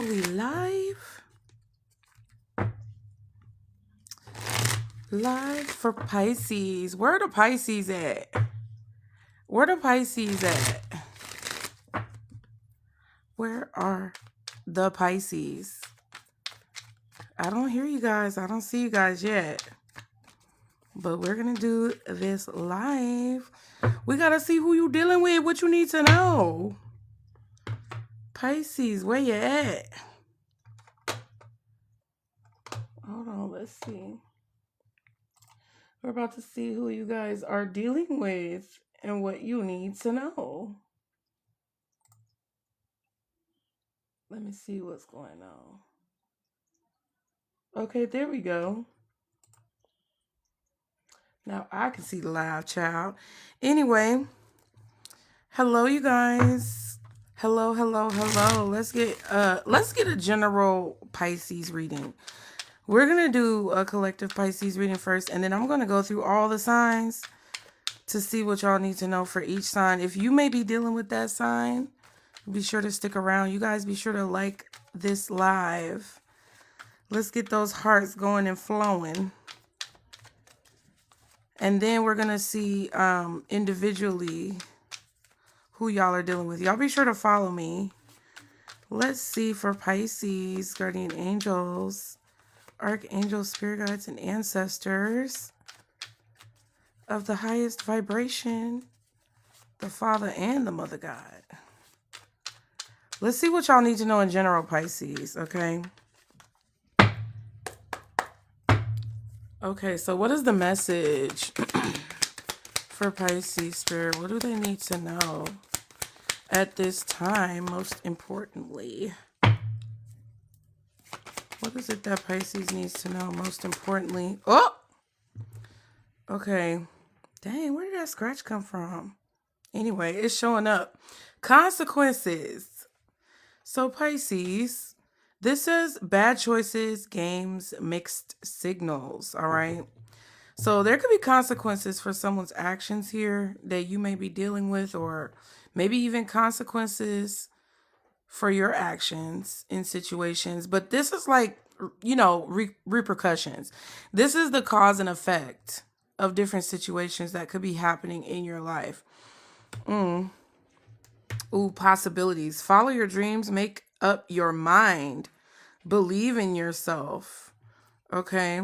Are we live? Live for Pisces. Where the Pisces at? Where the Pisces at? Where are the Pisces? I don't hear you guys. I don't see you guys yet. But we're going to do this live. We got to see who you dealing with, what you need to know. Pisces, where you at? Hold on, let's see. We're about to see who you guys are dealing with and what you need to know. Let me see what's going on. Okay, there we go. Now I can see the live, child. Anyway, hello, you guys. Hello, hello, hello. Let's get a general Pisces reading. We're gonna do a collective Pisces reading first, and then I'm gonna go through all the signs to see what y'all need to know for each sign. If you may be dealing with that sign, be sure to stick around. You guys be sure to like this live. Let's get those hearts going and flowing. And then we're going to see individually who y'all are dealing with. Y'all be sure to follow me. Let's see for Pisces, guardian angels, archangels, spirit guides, and ancestors of the highest vibration, the Father and the Mother God. Let's see what y'all need to know in general, Pisces, okay? Okay, so what is the message for Pisces Spirit? What do they need to know at this time, most importantly? What is it that Pisces needs to know most importantly? Oh! Okay. Dang, where did that scratch come from? Anyway, it's showing up. Consequences. So Pisces, this says bad choices, games, mixed signals, all right? So there could be consequences for someone's actions here that you may be dealing with, or maybe even consequences for your actions in situations. But this is like, you know, repercussions. This is the cause and effect of different situations that could be happening in your life. Ooh, possibilities. Follow your dreams. Make up your mind. Believe in yourself. Okay.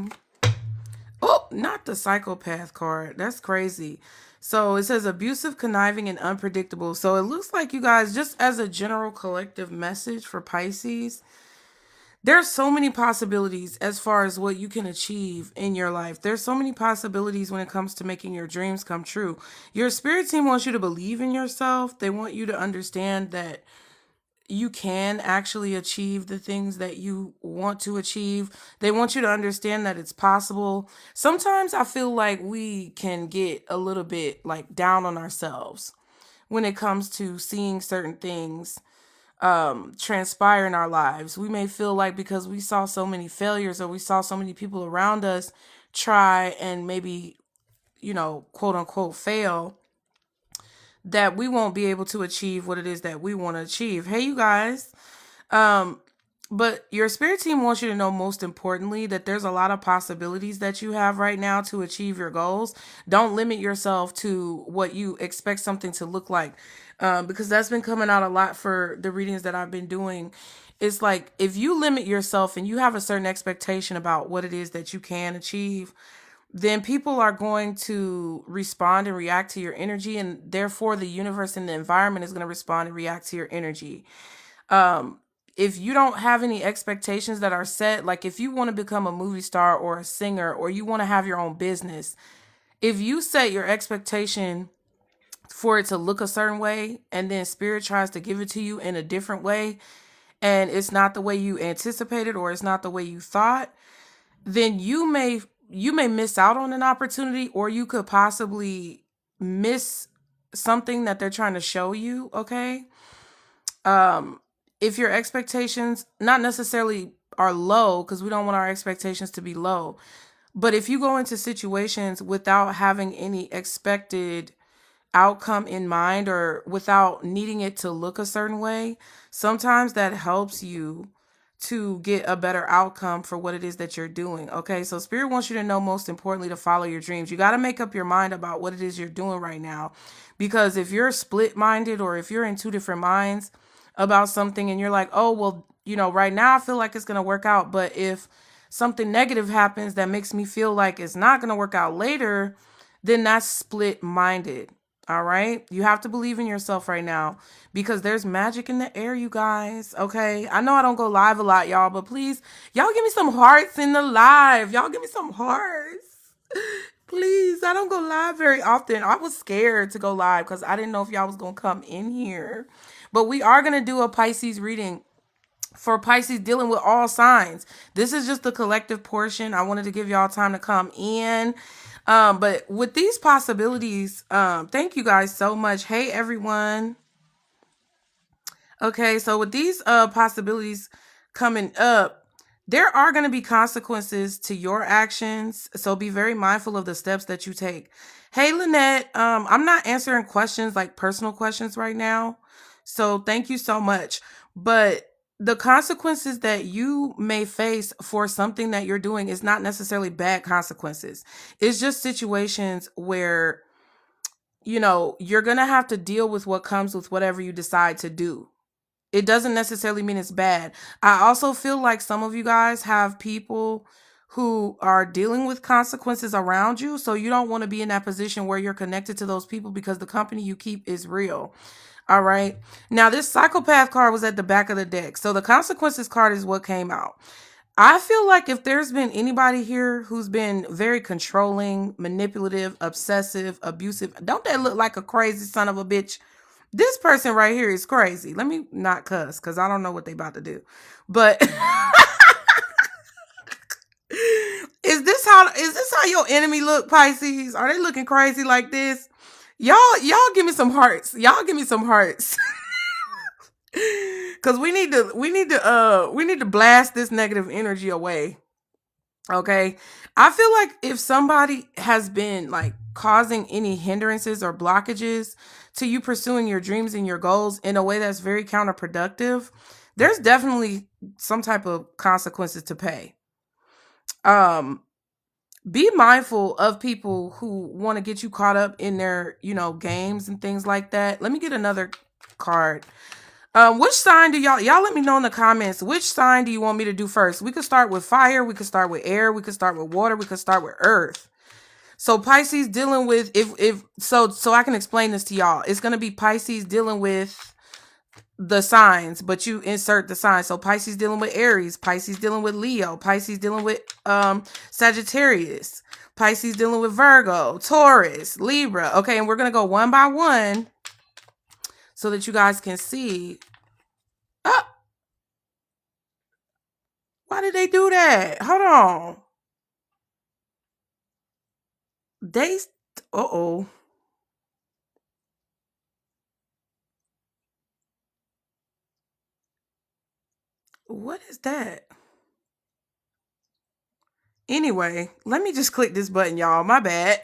Oh, not the psychopath card. That's crazy. So it says abusive, conniving, and unpredictable. So it looks like you guys, just as a general collective message for Pisces, there's so many possibilities as far as what you can achieve in your life. There's so many possibilities when it comes to making your dreams come true. Your spirit team wants you to believe in yourself. They want you to understand that you can actually achieve the things that you want to achieve. They want you to understand that it's possible. Sometimes I feel like we can get a little bit like down on ourselves when it comes to seeing certain things transpire in our lives. We may feel like because we saw so many failures or we saw so many people around us try and maybe, you know, quote unquote fail, that we won't be able to achieve what it is that we want to achieve. Hey, you guys. But your spirit team wants you to know, most importantly, that there's a lot of possibilities that you have right now to achieve your goals. Don't limit yourself to what you expect something to look like. Because that's been coming out a lot for the readings that I've been doing. It's like, if you limit yourself and you have a certain expectation about what it is that you can achieve, then people are going to respond and react to your energy. And therefore, the universe and the environment is going to respond and react to your energy. If you don't have any expectations that are set, like if you want to become a movie star or a singer, or you want to have your own business, if you set your expectation for it to look a certain way, and then spirit tries to give it to you in a different way, and it's not the way you anticipated, or it's not the way you thought, then you may miss out on an opportunity, or you could possibly miss something that they're trying to show you. Okay. If your expectations not necessarily are low, because we don't want our expectations to be low, but if you go into situations without having any expected outcome in mind, or without needing it to look a certain way, sometimes that helps you to get a better outcome for what it is that you're doing. Okay, so Spirit wants you to know, most importantly, to follow your dreams. You got to make up your mind about what it is you're doing right now, because if you're split minded, or if you're in two different minds about something, and you're like, oh, well, right now I feel like it's going to work out, but if something negative happens that makes me feel like it's not going to work out later, then that's split minded. All right. You have to believe in yourself right now, because there's magic in the air, you guys. Okay. I know I don't go live a lot, y'all, but please, y'all give me some hearts in the live. Y'all give me some hearts. Please. I don't go live very often. I was scared to go live because I didn't know if y'all was going to come in here. But we are going to do a Pisces reading for Pisces dealing with all signs. This is just the collective portion. I wanted to give y'all time to come in. But with these possibilities, thank you guys so much. Hey, everyone. Okay, so with these possibilities coming up, there are going to be consequences to your actions. So be very mindful of the steps that you take. Hey, Lynette, I'm not answering questions like personal questions right now. So thank you so much. But the consequences that you may face for something that you're doing is not necessarily bad consequences. It's just situations where, you're going to have to deal with what comes with whatever you decide to do. It doesn't necessarily mean it's bad. I also feel like some of you guys have people who are dealing with consequences around you. So you don't want to be in that position where you're connected to those people, because the company you keep is real. All right. Now, this psychopath card was at the back of the deck. So the consequences card is what came out. I feel like if there's been anybody here who's been very controlling, manipulative, obsessive, abusive, don't that look like a crazy son of a bitch? This person right here is crazy. Let me not cuss, because I don't know what they about to do. But is this how your enemy look, Pisces? Are they looking crazy like this? Y'all give me some hearts. Y'all give me some hearts. Cause we need to blast this negative energy away. Okay. I feel like if somebody has been like causing any hindrances or blockages to you pursuing your dreams and your goals in a way that's very counterproductive, there's definitely some type of consequences to pay. Be mindful of people who want to get you caught up in their, games and things like that. Let me get another card. Which sign do y'all let me know in the comments, which sign do you want me to do first? We could start with fire, we could start with air, we could start with water, we could start with earth. So Pisces dealing with, so I can explain this to y'all. It's going to be Pisces dealing with the signs, but you insert the sign. So Pisces dealing with Aries, Pisces dealing with Leo, Pisces dealing with Sagittarius, Pisces dealing with Virgo, Taurus, Libra. Okay, and we're going to go one by one so that you guys can see. Oh, why did they do that? Hold on. Uh-oh. What is that? Anyway, let me just click this button, y'all. My bad.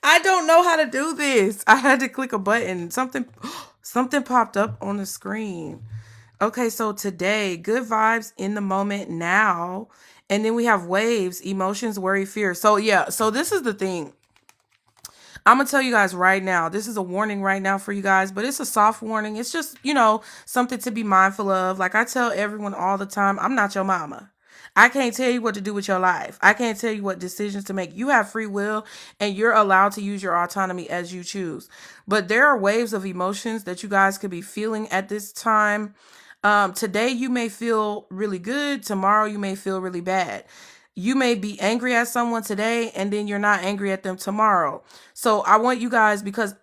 I don't know how to do this. I had to click a button. Something popped up on the screen. Okay, so today, good vibes in the moment now. And then we have waves, emotions, worry, fear. So yeah, so this is the thing. I'm going to tell you guys right now, this is a warning right now for you guys, but it's a soft warning. It's just, something to be mindful of. Like I tell everyone all the time, I'm not your mama. I can't tell you what to do with your life. I can't tell you what decisions to make. You have free will and you're allowed to use your autonomy as you choose. But there are waves of emotions that you guys could be feeling at this time. Today you may feel really good. Tomorrow you may feel really bad. You may be angry at someone today and then you're not angry at them tomorrow. So I want you guys, because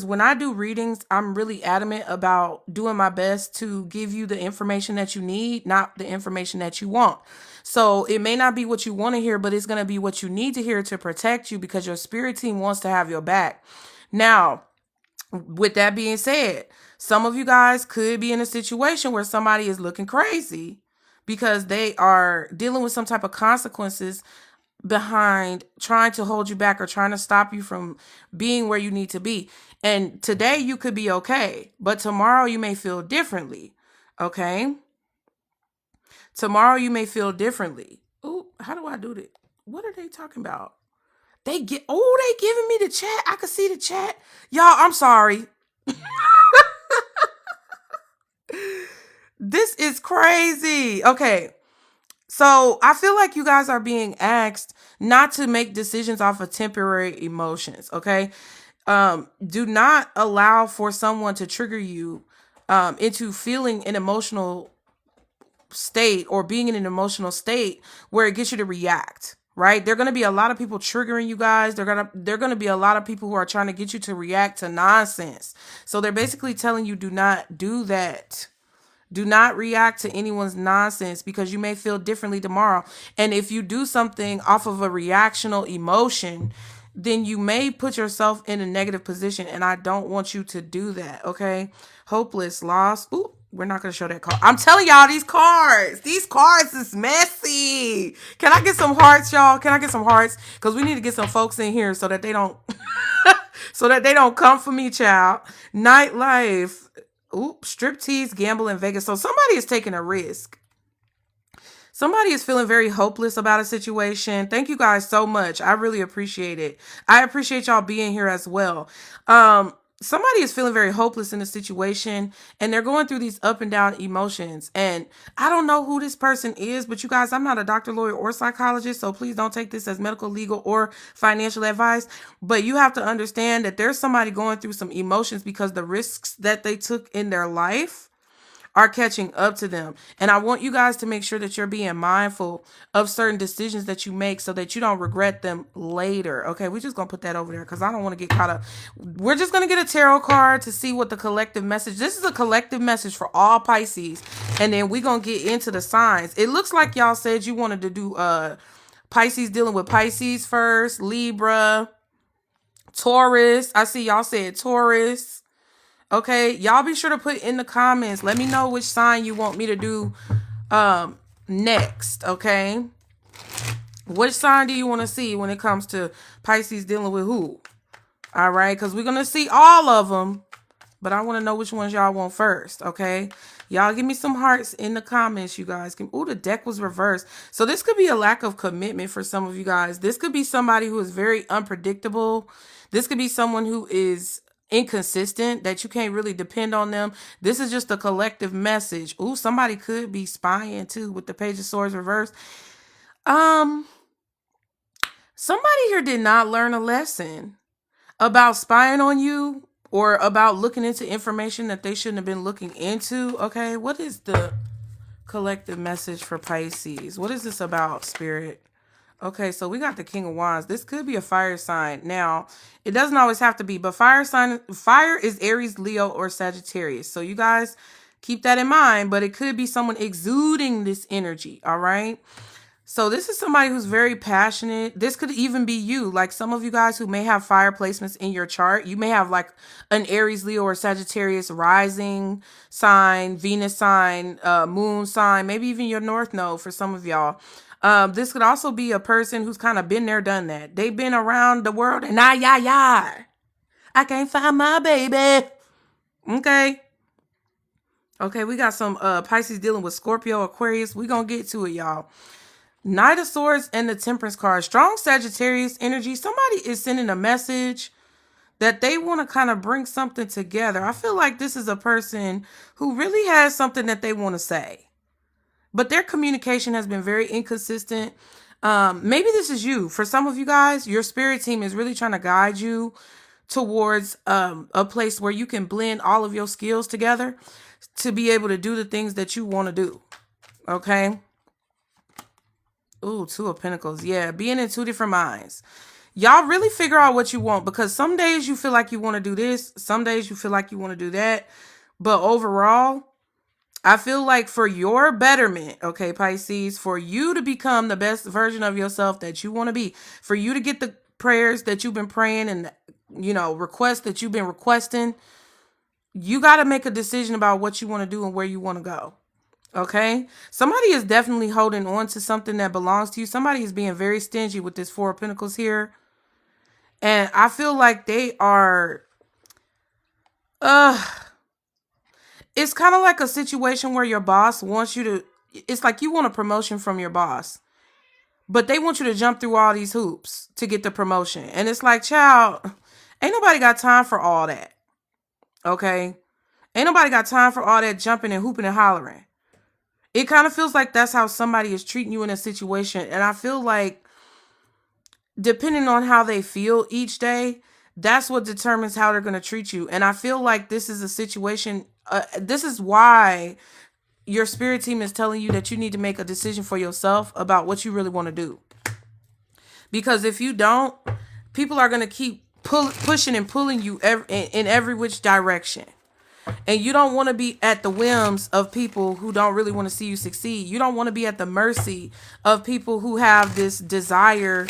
when I do readings, I'm really adamant about doing my best to give you the information that you need, not the information that you want. So it may not be what you want to hear, but it's going to be what you need to hear to protect you, because your spirit team wants to have your back. Now, with that being said, some of you guys could be in a situation where somebody is looking crazy because they are dealing with some type of consequences behind trying to hold you back or trying to stop you from being where you need to be. And today you could be okay, but tomorrow you may feel differently. Okay. Tomorrow you may feel differently. Ooh, how do I do that? What are they talking about? They giving me the chat. I can see the chat. Y'all, I'm sorry. This is crazy. Okay. So I feel like you guys are being asked not to make decisions off of temporary emotions. Okay. Do not allow for someone to trigger you into feeling an emotional state or being in an emotional state where it gets you to react. Right? There are going to be a lot of people triggering you guys. There are going to be a lot of people who are trying to get you to react to nonsense. So they're basically telling you, do not do that. Do not react to anyone's nonsense because you may feel differently tomorrow. And if you do something off of a reactional emotion, then you may put yourself in a negative position. And I don't want you to do that. Okay. Hopeless, lost. Ooh, we're not going to show that card. I'm telling y'all, these cards is messy. Can I get some hearts, y'all? Can I get some hearts? Because we need to get some folks in here so that they don't, so that they don't come for me, child. Nightlife. Oop, striptease, gamble in Vegas. So somebody is taking a risk. Somebody is feeling very hopeless about a situation. Thank you guys so much. I really appreciate it. I appreciate y'all being here as well. Somebody is feeling very hopeless in a situation and they're going through these up and down emotions. And I don't know who this person is, but you guys, I'm not a doctor, lawyer, or psychologist, so please don't take this as medical, legal, or financial advice. But you have to understand that there's somebody going through some emotions because the risks that they took in their life are catching up to them. And I want you guys to make sure that you're being mindful of certain decisions that you make so that you don't regret them later. Okay, we're just going to put that over there because I don't want to get caught up. We're just going to get a tarot card to see what the collective message. This is a collective message for all Pisces. And then we're going to get into the signs. It looks like y'all said you wanted to do Pisces dealing with Pisces first, Libra, Taurus. I see y'all said Taurus. Okay, y'all be sure to put in the comments. Let me know which sign you want me to do next, okay? Which sign do you want to see when it comes to Pisces dealing with who? All right, because we're going to see all of them, but I want to know which ones y'all want first, okay? Y'all give me some hearts in the comments, you guys. Ooh, the deck was reversed. So this could be a lack of commitment for some of you guys. This could be somebody who is very unpredictable. This could be someone who is inconsistent, that you can't really depend on them. This is just a collective message. Ooh, somebody could be spying too with the Page of Swords reversed. Somebody here did not learn a lesson about spying on you or about looking into information that they shouldn't have been looking into. Okay, what is the collective message for Pisces? What is this about, Spirit? Okay, so we got the King of Wands. This could be a fire sign. Now, it doesn't always have to be, but fire is Aries, Leo, or Sagittarius. So you guys keep that in mind, but it could be someone exuding this energy, all right? So this is somebody who's very passionate. This could even be you, like some of you guys who may have fire placements in your chart. You may have like an Aries, Leo, or Sagittarius rising sign, Venus sign, moon sign, maybe even your North Node for some of y'all. This could also be a person who's kind of been there, done that. They've been around the world and I can't find my baby. Okay. Okay, we got some Pisces dealing with Scorpio, Aquarius. We're going to get to it, y'all. Knight of Swords and the Temperance card. Strong Sagittarius energy. Somebody is sending a message that they want to kind of bring something together. I feel like this is a person who really has something that they want to say, but their communication has been very inconsistent. Maybe this is you. For some of you guys, your spirit team is really trying to guide you towards a place where you can blend all of your skills together to be able to do the things that you want to do. Okay. Ooh, Two of Pentacles. Yeah, being in two different minds. Y'all really figure out what you want, because some days you feel like you want to do this. Some days you feel like you want to do that. But overall, I feel like for your betterment, okay, Pisces, for you to become the best version of yourself that you want to be, for you to get the prayers that you've been praying and, you know, requests that you've been requesting, you got to make a decision about what you want to do and where you want to go. Okay, somebody is definitely holding on to something that belongs to you. Somebody is being very stingy with this Four of Pentacles here. And I feel like they are, it's kind of like a situation where your boss wants you to it's like you want a promotion from your boss, but they want you to jump through all these hoops to get the promotion. And it's like, child, ain't nobody got time for all that. Okay? Ain't nobody got time for all that jumping and hooping and hollering. It kind of feels like that's how somebody is treating you in a situation. And I feel like depending on how they feel each day, that's what determines how they're going to treat you. And I feel like this is a situation. This is why your spirit team is telling you that you need to make a decision for yourself about what you really want to do. Because if you don't, people are going to keep pushing and pulling you in every which direction. And you don't want to be at the whims of people who don't really want to see you succeed. You don't want to be at the mercy of people who have this desire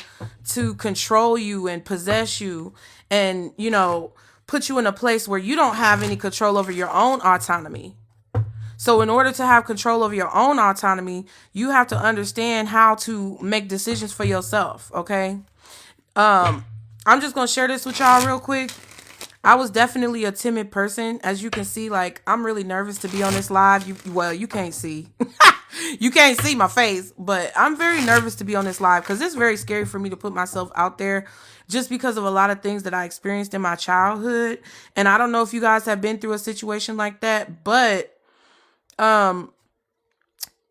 to control you and possess you and, you know, put you in a place where you don't have any control over your own autonomy. So in order to have control over your own autonomy, you have to understand how to make decisions for yourself. Okay. I'm just going to share this with y'all real quick. I was definitely a timid person. As you can see, like, I'm really nervous to be on this live. You can't see. You can't see my face, but I'm very nervous to be on this live because it's very scary for me to put myself out there just because of a lot of things that I experienced in my childhood. And I don't know if you guys have been through a situation like that, but,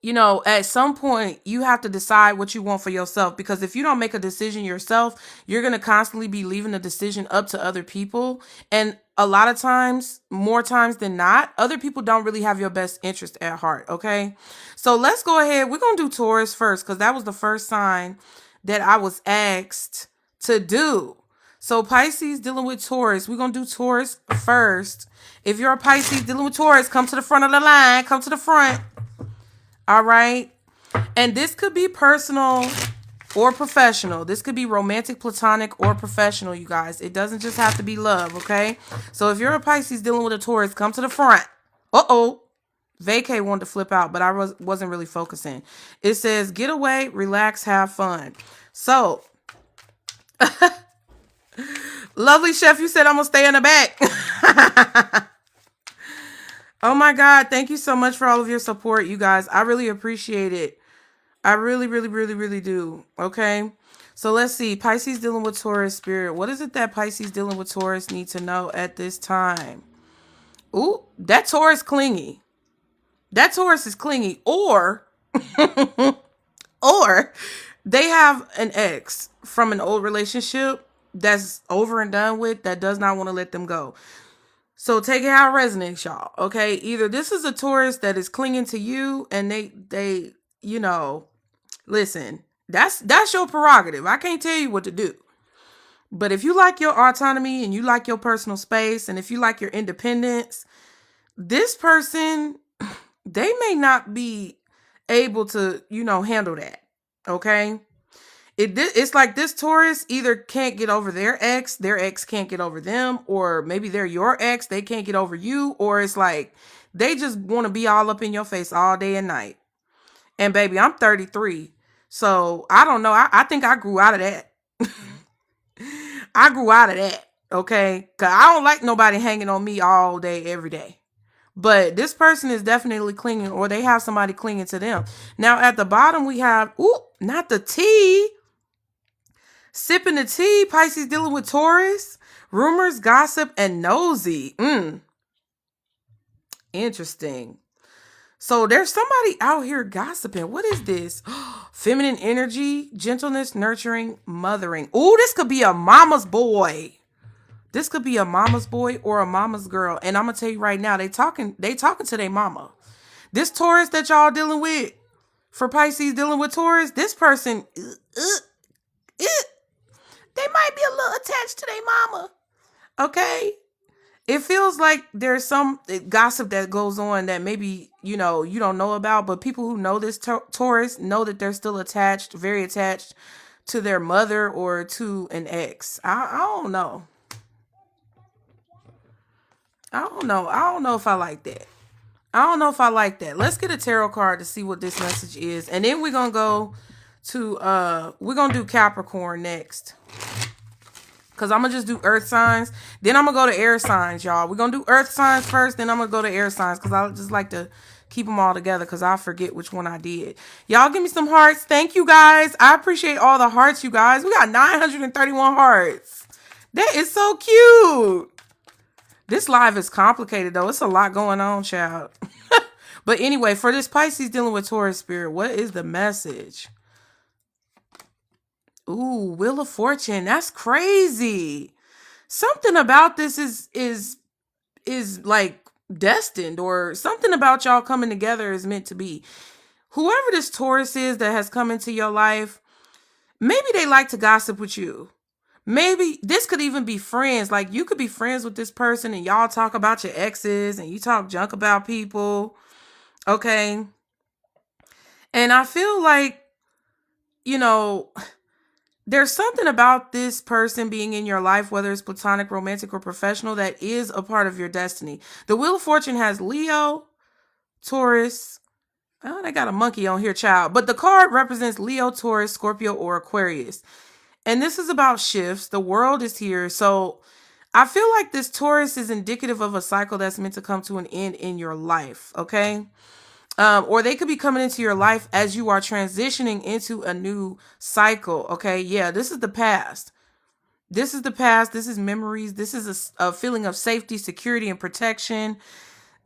you know, at some point you have to decide what you want for yourself, because if you don't make a decision yourself, you're going to constantly be leaving the decision up to other people. And a lot of times, more times than not, other people don't really have your best interest at heart. Okay. So let's go ahead. We're going to do Taurus first, because that was the first sign that I was asked to do. So Pisces dealing with Taurus. We're going to do Taurus first. If you're a Pisces dealing with Taurus, come to the front of the line. Come to the front. All right. And this could be personal or professional. This could be romantic, platonic, or professional, you guys. It doesn't just have to be love, okay? So if you're a Pisces dealing with a Taurus, come to the front. Uh-oh. Vacay wanted to flip out, but I wasn't really focusing. It says, get away, relax, have fun. So, lovely chef, you said I'm going to stay in the back. Oh my God. Thank you so much for all of your support, you guys. I really appreciate it. I really, really, really, really do. Okay. So let's see. Pisces dealing with Taurus spirit. What is it that Pisces dealing with Taurus need to know at this time? Ooh, that Taurus clingy. That Taurus is clingy. Or they have an ex from an old relationship that's over and done with, that does not want to let them go. So take it how it resonates, y'all. Okay. Either this is a Taurus that is clinging to you and they, you know, listen, that's your prerogative. I can't tell you what to do. But if you like your autonomy and you like your personal space, and if you like your independence, this person, they may not be able to, you know, handle that. Okay. It's like this Taurus either can't get over their ex can't get over them, or maybe they're your ex, they can't get over you, or it's like they just want to be all up in your face all day and night. And baby, I'm 33, so I don't know. I think I grew out of that. I grew out of that, okay? Because I don't like nobody hanging on me all day, every day. But this person is definitely clinging, or they have somebody clinging to them. Now, at the bottom, we have, ooh, not the tea. Sipping the tea, Pisces dealing with Taurus, rumors, gossip, and nosy. Interesting. So there's somebody out here gossiping. What is this? Feminine energy, gentleness, nurturing, mothering. Ooh, this could be a mama's boy. This could be a mama's boy or a mama's girl. And I'm going to tell you right now, they talking to their mama. This Taurus that y'all dealing with, for Pisces dealing with Taurus, this person, they might be a little attached to their mama. Okay. It feels like there's some gossip that goes on that maybe, you know, you don't know about, but people who know this Taurus know that they're still attached, very attached to their mother or to an ex. I don't know. I don't know if I like that. Let's get a tarot card to see what this message is. And then we're going to go to, we're going to do Capricorn next. Because I'm going to just do earth signs. Then I'm going to go to air signs, y'all. We're going to do earth signs first. Then I'm going to go to air signs. Because I just like to keep them all together because I forget which one I did. Y'all give me some hearts. Thank you guys. I appreciate all the hearts, you guys. We got 931 hearts. That is so cute. This live is complicated though. It's a lot going on, child. But anyway, for this Pisces dealing with Taurus spirit, what is the message? Ooh, Wheel of Fortune. That's crazy. Something about this is like destined, or something about y'all coming together is meant to be. Whoever this Taurus is that has come into your life, maybe they like to gossip with you. Maybe this could even be friends. Like you could be friends with this person and y'all talk about your exes and you talk junk about people. Okay. And I feel like, you know, there's something about this person being in your life, whether it's platonic, romantic, or professional, that is a part of your destiny. The Wheel of Fortune has Leo, Taurus. Oh, they got a monkey on here, child. But the card represents Leo, Taurus, Scorpio, or Aquarius. And this is about shifts. The world is here. So I feel like this Taurus is indicative of a cycle that's meant to come to an end in your life. Okay. Or they could be coming into your life as you are transitioning into a new cycle. Okay. Yeah. This is the past. This is the past. This is memories. This is a feeling of safety, security, and protection.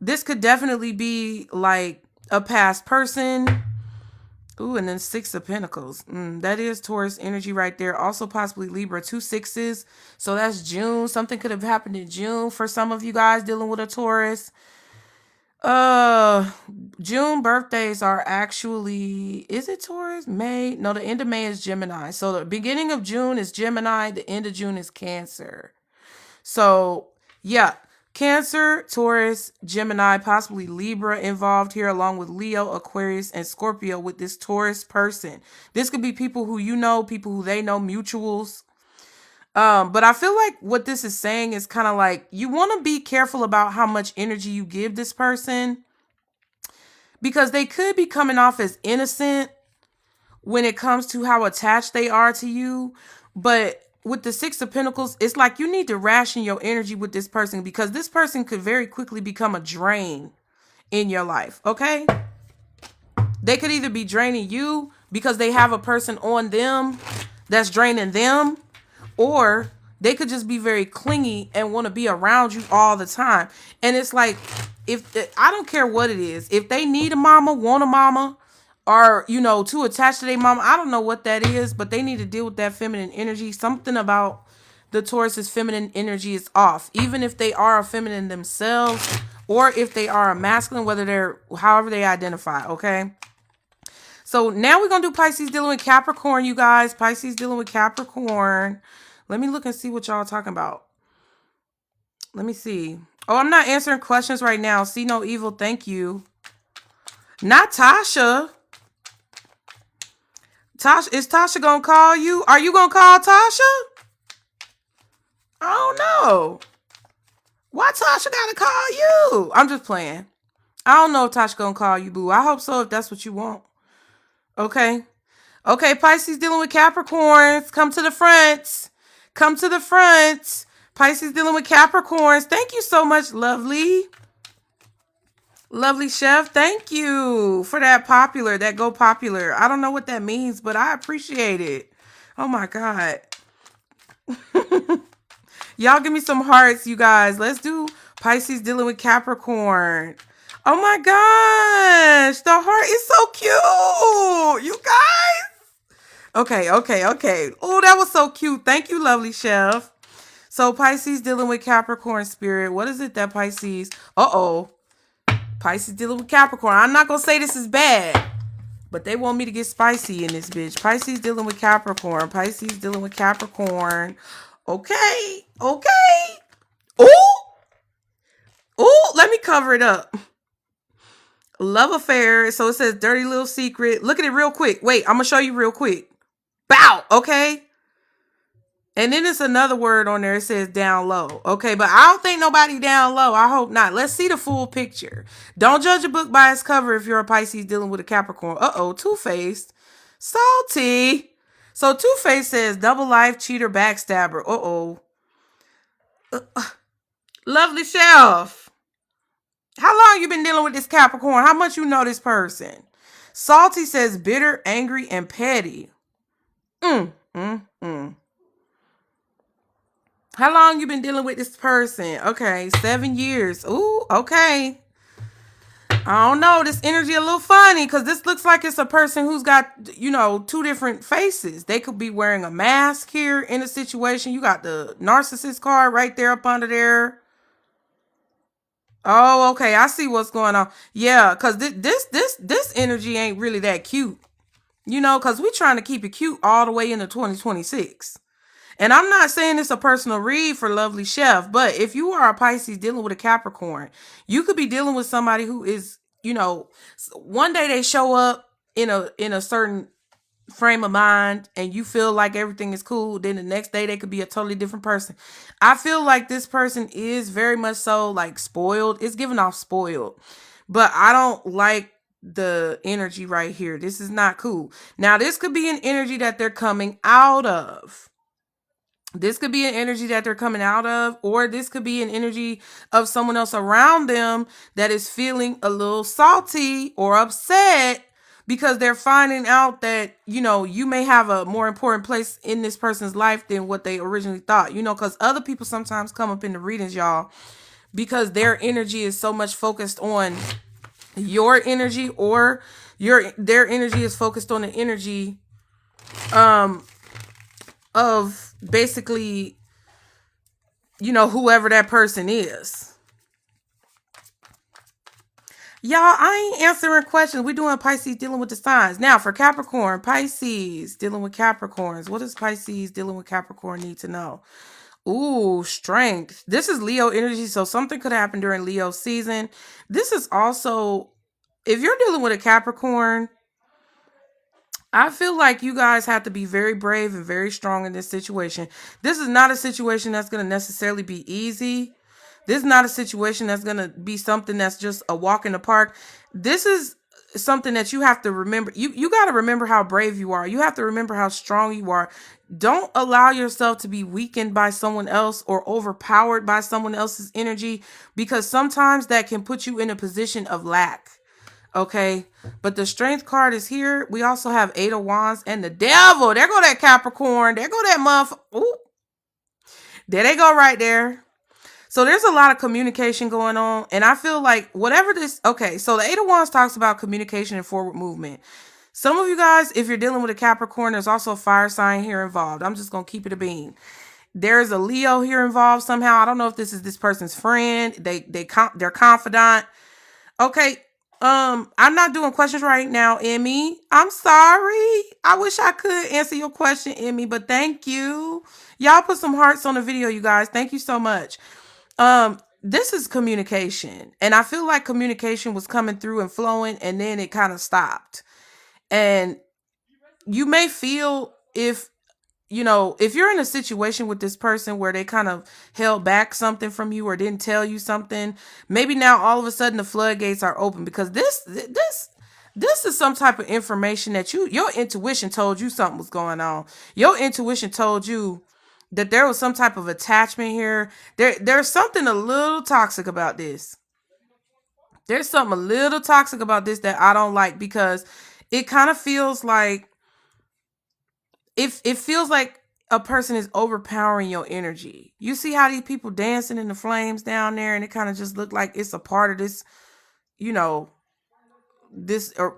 This could definitely be like a past person. Ooh, and then 6 of Pentacles. That is Taurus energy right there. Also possibly Libra, 2 6s. So that's June. Something could have happened in June for some of you guys dealing with a Taurus. June birthdays are actually, is it Taurus? May? No, the end of May is Gemini. So the beginning of June is Gemini. The end of June is Cancer. So yeah, Cancer, Taurus, Gemini, possibly Libra involved here, along with Leo, Aquarius, and Scorpio with this Taurus person. This could be people who you know, people who they know, mutuals. But I feel like what this is saying is kind of like you want to be careful about how much energy you give this person, because they could be coming off as innocent when it comes to how attached they are to you. But with the 6 of Pentacles, it's like you need to ration your energy with this person, because this person could very quickly become a drain in your life. Okay. They could either be draining you because they have a person on them that's draining them, or they could just be very clingy and want to be around you all the time. And it's like, I don't care what it is. If they need a mama, want a mama, or, you know, too attached to their mama, I don't know what that is, but they need to deal with that feminine energy. Something about the Taurus's feminine energy is off. Even if they are a feminine themselves, or if they are a masculine, whether they're, however they identify, okay? So now we're going to do Pisces dealing with Capricorn, you guys. Pisces dealing with Capricorn. Let me look and see what y'all are talking about. Let me see. Oh, I'm not answering questions right now. See no evil. Thank you. Not Tasha. Tasha, is Tasha going to call you? Are you going to call Tasha? I don't know. Why Tasha got to call you? I'm just playing. I don't know if Tasha going to call you, boo. I hope so, if that's what you want. Okay. Okay, Pisces dealing with Capricorns. Come to the front. Come to the front. Pisces dealing with Capricorns. Thank you so much, lovely. Lovely chef. Thank you for that popular, that go popular. I don't know what that means, but I appreciate it. Oh my God. Y'all give me some hearts, you guys. Let's do Pisces dealing with Capricorn. Oh my gosh. The heart is so cute. You guys. Okay. Oh, that was so cute. Thank you, lovely chef. So Pisces dealing with Capricorn spirit. What is it that Pisces? Uh-oh. Pisces dealing with Capricorn. I'm not going to say this is bad, but they want me to get spicy in this bitch. Pisces dealing with Capricorn. Pisces dealing with Capricorn. Okay. Ooh, let me cover it up. Love affair. So it says dirty little secret. Look at it real quick. Wait, I'm going to show you real quick. Bow. Okay. And then it's another word on there. It says down low. Okay. But I don't think nobody down low. I hope not. Let's see the full picture. Don't judge a book by its cover if you're a Pisces dealing with a Capricorn. Uh-oh. Two-faced. Salty. So Two-faced says double life, cheater, backstabber. Uh-oh. Lovely chef. How long you been dealing with this Capricorn? How much you know this person? Salty says bitter, angry, and petty. How long you been dealing with this person? Okay, 7 years. Ooh, okay. I don't know. This energy a little funny because this looks like it's a person who's got, you know, two different faces. They could be wearing a mask here in a situation. You got the narcissist card right there up under there. Oh, okay. I see what's going on. Yeah, because this energy ain't really that cute. You know, because we're trying to keep it cute all the way into 2026. And I'm not saying it's a personal read for Lovely Chef, but if you are a Pisces dealing with a Capricorn, you could be dealing with somebody who is, you know, one day they show up in a certain frame of mind and you feel like everything is cool, then the next day they could be a totally different person. I feel like this person is very much so like spoiled. It's giving off spoiled, but I don't like the energy right here. This is not cool. Now this could be an energy that they're coming out of. This could be an energy that they're coming out of, or this could be an energy of someone else around them that is feeling a little salty or upset because they're finding out that, you know, you may have a more important place in this person's life than what they originally thought, you know, because other people sometimes come up in the readings, y'all, because their energy is so much focused on your energy, or their energy is focused on the energy of basically, you know, whoever that person is. Y'all, I ain't answering questions. We're doing Pisces dealing with the signs. Now, for Capricorn, Pisces dealing with Capricorns. What does Pisces dealing with Capricorn need to know? Ooh, strength. This is Leo energy, so something could happen during Leo season. This is also, if you're dealing with a Capricorn, I feel like you guys have to be very brave and very strong in this situation. This is not a situation that's going to necessarily be easy. This is not a situation that's going to be something that's just a walk in the park. This is something that you have to remember. You got to remember how brave you are. You have to remember how strong you are. Don't allow yourself to be weakened by someone else or overpowered by someone else's energy, because sometimes that can put you in a position of lack. Okay, but the strength card is here. We also have 8 of Wands and the Devil. There go that Capricorn. There go that motherfucker. Ooh. There they go right there. So there's a lot of communication going on. And I feel like whatever this... Okay, so the 8 of Wands talks about communication and forward movement. Some of you guys, if you're dealing with a Capricorn, there's also a fire sign here involved. I'm just going to keep it a bean. There's a Leo here involved somehow. I don't know if this is this person's friend. They're confidant. Okay. I'm not doing questions right now, Emmy. I'm sorry. I wish I could answer your question, Emmy, but thank you. Y'all put some hearts on the video, you guys. Thank you so much. This is communication, and I feel like communication was coming through and flowing, and then it kind of stopped. And you may feel, if you're in a situation with this person where they kind of held back something from you or didn't tell you something, maybe now all of a sudden the floodgates are open, because this is some type of information that your intuition told you something was going on. Your intuition told you that there was some type of attachment here. There's something a little toxic about this. There's something a little toxic about this that I don't like, because it kind of feels like, it feels like a person is overpowering your energy. You see how these people dancing in the flames down there, and it kind of just look like it's a part of this,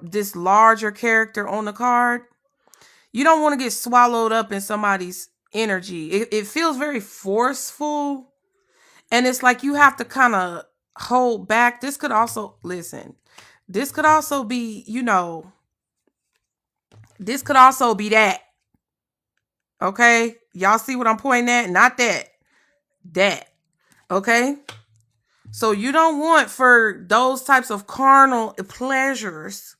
this larger character on the card. You don't want to get swallowed up in somebody's energy. It feels very forceful, and it's like you have to kind of hold back. This could also be, this could also be that. Okay, y'all see what I'm pointing at? Not that. Okay, so you don't want for those types of carnal pleasures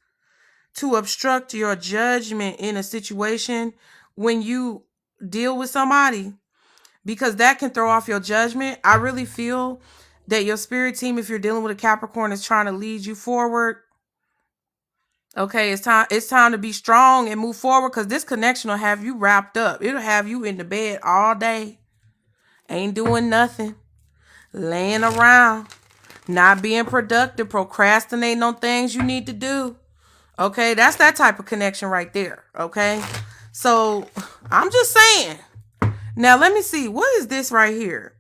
to obstruct your judgment in a situation when you deal with somebody, because that can throw off your judgment. I really feel that your spirit team, if you're dealing with a Capricorn, is trying to lead you forward. Okay, it's time to be strong and move forward, because this connection will have you wrapped up. It'll have you in the bed all day. Ain't doing nothing. Laying around. not being productive, procrastinating on things you need to do. Okay, that's that type of connection right there. Okay, so I'm just saying. Now let me see, what is this right here?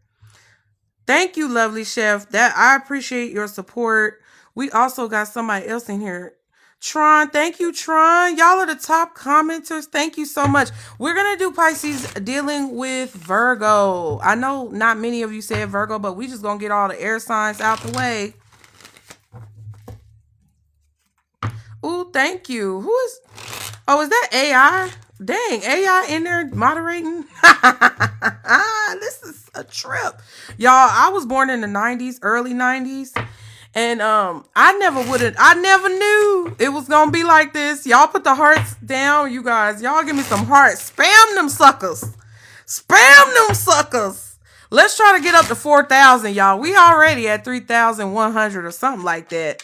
Thank you, lovely chef. That I appreciate your support. We also got somebody else in here. Tron, thank you, Tron. Y'all are the top commenters. Thank you so much. We're gonna do Pisces dealing with Virgo. I know not many of you said Virgo, but we just gonna get all the air signs out the way. Ooh, thank you. Who is? Oh, is that AI? Dang, AI in there moderating. This is a trip. Y'all, I was born in the 90s, early 90s. And I never knew it was gonna be like this. Y'all put the hearts down, you guys. Y'all give me some hearts. Spam them suckers. Spam them suckers. Let's try to get up to 4,000, y'all. We already at 3,100 or something like that.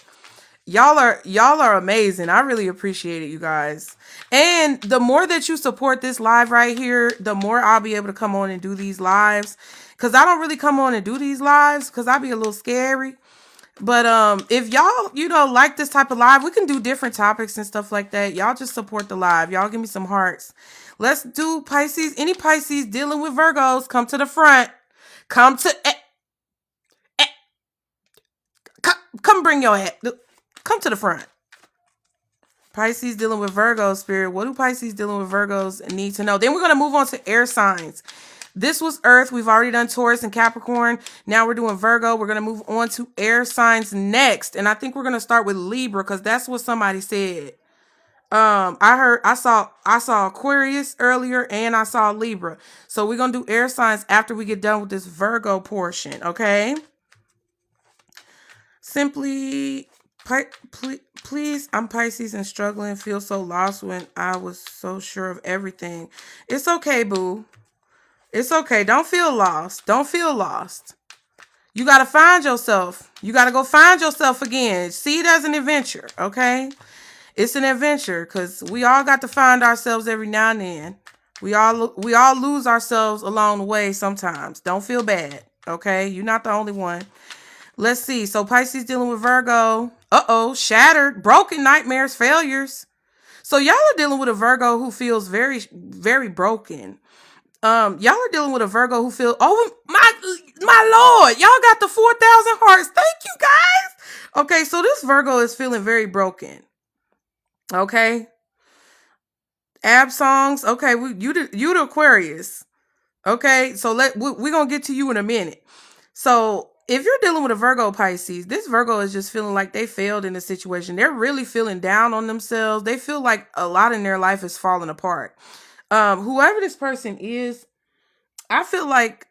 Y'all are amazing. I really appreciate it, you guys. And the more that you support this live right here, the more I'll be able to come on and do these lives. Because I don't really come on and do these lives because I'll be a little scary. But if y'all, like this type of live, we can do different topics and stuff like that. Y'all just support the live. Y'all give me some hearts. Let's do Pisces. Any Pisces dealing with Virgos, come to the front. Come bring your head. Come to the front. Pisces dealing with Virgos, Spirit. What do Pisces dealing with Virgos need to know? Then we're going to move on to air signs. This was Earth. We've already done Taurus and Capricorn. Now we're doing Virgo. We're going to move on to air signs next. And I think we're going to start with Libra because that's what somebody said. I saw Aquarius earlier and I saw Libra. So we're going to do air signs after we get done with this Virgo portion. Okay. Simply, please, I'm Pisces and struggling. Feel so lost when I was so sure of everything. It's okay, boo. It's okay. Don't feel lost. Don't feel lost. You got to find yourself. You got to go find yourself again. See it as an adventure, okay? It's an adventure because we all got to find ourselves every now and then. We all lose ourselves along the way sometimes. Don't feel bad, okay? You're not the only one. Let's see. So Pisces dealing with Virgo. Uh-oh. Shattered. Broken. Nightmares. Failures. So y'all are dealing with a Virgo who feels very, very broken. Y'all are dealing with a Virgo who feels, oh my Lord, y'all got the 4,000 hearts. Thank you guys. Okay, so this Virgo is feeling very broken. Okay. Ab songs. Okay, you the Aquarius. Okay, so we're gonna get to you in a minute. So if you're dealing with a Virgo Pisces, this Virgo is just feeling like they failed in the situation. They're really feeling down on themselves. They feel like a lot in their life is falling apart. Whoever this person is, I feel like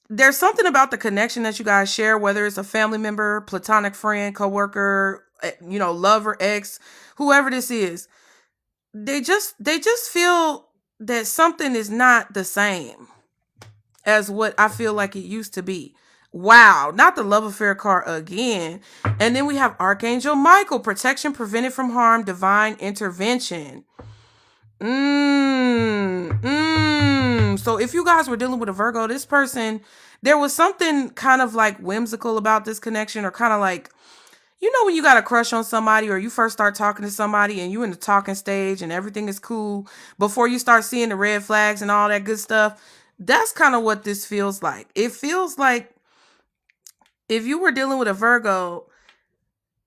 there's something about the connection that you guys share, whether it's a family member, platonic friend, coworker, lover, ex, whoever this is. They just feel that something is not the same as what I feel like it used to be. Wow, not the love affair card again. And then we have Archangel Michael, protection, prevented from harm, divine intervention. So if you guys were dealing with a Virgo, this person, there was something kind of like whimsical about this connection, or kind of like, when you got a crush on somebody or you first start talking to somebody and you in the talking stage and everything is cool before you start seeing the red flags and all that good stuff. That's kind of what this feels like. It feels like if you were dealing with a Virgo,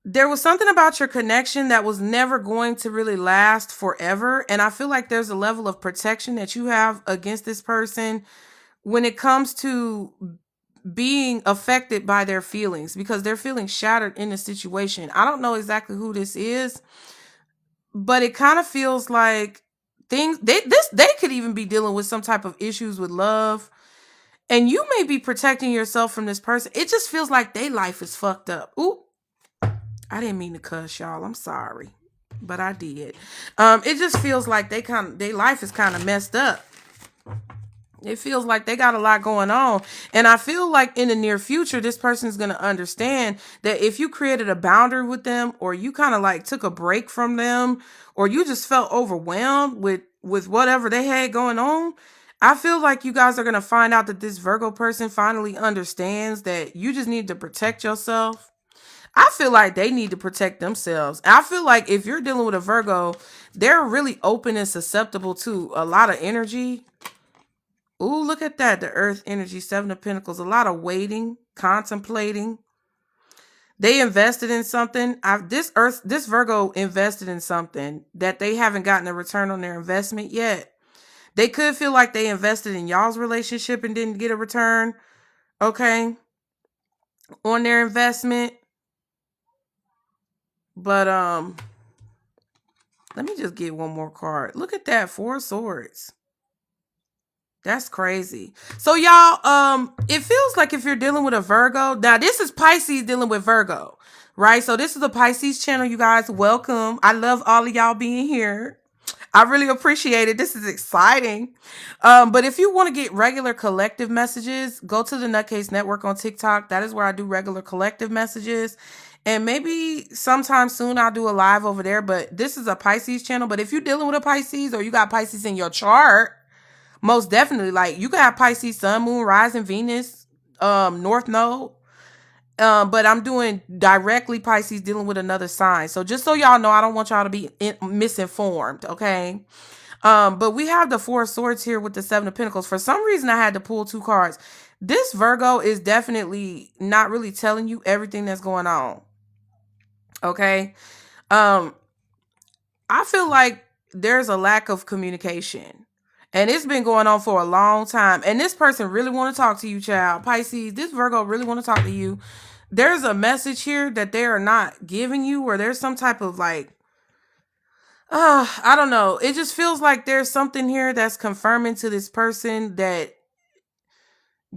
there was something about your connection that was never going to really last forever. And I feel like there's a level of protection that you have against this person when it comes to being affected by their feelings, because they're feeling shattered in the situation. I don't know exactly who this is, but it kind of feels like they could even be dealing with some type of issues with love. And you may be protecting yourself from this person. It just feels like their life is fucked up. Ooh. I didn't mean to cuss, y'all. I'm sorry, but I did. It just feels like their life is kind of messed up. It feels like they got a lot going on. And I feel like in the near future, this person is going to understand that if you created a boundary with them, or you kind of like took a break from them, or you just felt overwhelmed with whatever they had going on, I feel like you guys are going to find out that this Virgo person finally understands that you just need to protect yourself. I feel like they need to protect themselves. I feel like if you're dealing with a Virgo, they're really open and susceptible to a lot of energy. Ooh, look at that. The Earth energy, 7 of Pentacles. A lot of waiting, contemplating. They invested in something. This Virgo invested in something that they haven't gotten a return on their investment yet. They could feel like they invested in y'all's relationship and didn't get a return, okay, on their investment. But let me just get one more card. Look at that, 4 of Swords. That's crazy. So y'all, it feels like if you're dealing with a Virgo, now this is Pisces dealing with Virgo, right? So this is a Pisces channel, you guys. Welcome. I love all of y'all being here. I really appreciate it. This is exciting. But if you want to get regular collective messages, go to the Nutcase Network on TikTok. That is where I do regular collective messages. And maybe sometime soon I'll do a live over there. But this is a Pisces channel. But if you're dealing with a Pisces or you got Pisces in your chart, most definitely, like, you can have Pisces, Sun, Moon, Rising, Venus, North Node. But I'm doing directly Pisces dealing with another sign. So just so y'all know, I don't want y'all to be misinformed, okay? But we have the 4 of Swords here with the 7 of Pentacles. For some reason, I had to pull 2 cards. This Virgo is definitely not really telling you everything that's going on, okay? I feel like there's a lack of communication. And it's been going on for a long time. And this person really want to talk to you, child. Pisces, this Virgo really want to talk to you. There's a message here that they are not giving you, or there's some type of like, I don't know. It just feels like there's something here that's confirming to this person that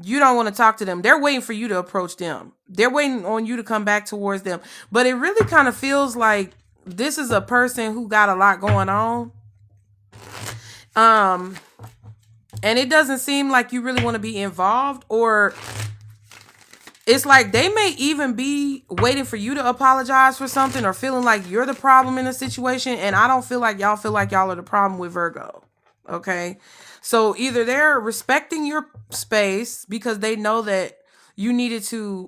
you don't want to talk to them. They're waiting for you to approach them. They're waiting on you to come back towards them. But it really kind of feels like this is a person who got a lot going on. And it doesn't seem like you really want to be involved, or it's like they may even be waiting for you to apologize for something, or feeling like you're the problem in a situation. And I don't feel like y'all are the problem with Virgo. Okay. So either they're respecting your space because they know that you needed to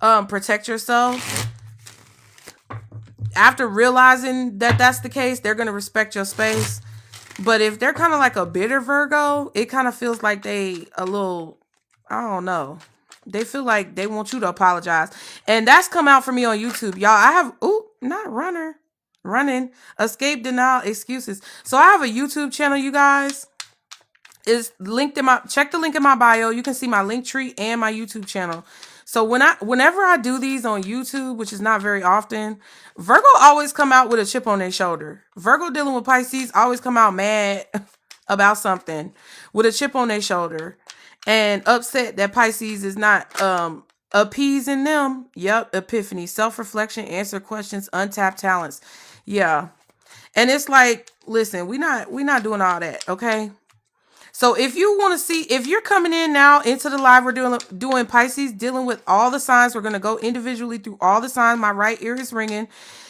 protect yourself. After realizing that that's the case, they're going to respect your space. But if they're kind of like a bitter Virgo, it kind of feels like they a little, I don't know. They feel like they want you to apologize. And that's come out for me on YouTube. Y'all, I have, not running, escape, denial, excuses. So I have a YouTube channel, you guys. It's linked in check the link in my bio. You can see my Linktree and my YouTube channel. So whenever I do these on YouTube, which is not very often, Virgo always come out with a chip on their shoulder. Virgo dealing with Pisces always come out mad about something with a chip on their shoulder and upset that Pisces is not appeasing them. Yep, epiphany, self-reflection, answer questions, untapped talents. Yeah. And it's like, listen, we not doing all that, okay? So if you want to see, if you're coming in now into the live, we're doing Pisces, dealing with all the signs. We're going to go individually through all the signs. My right ear is ringing,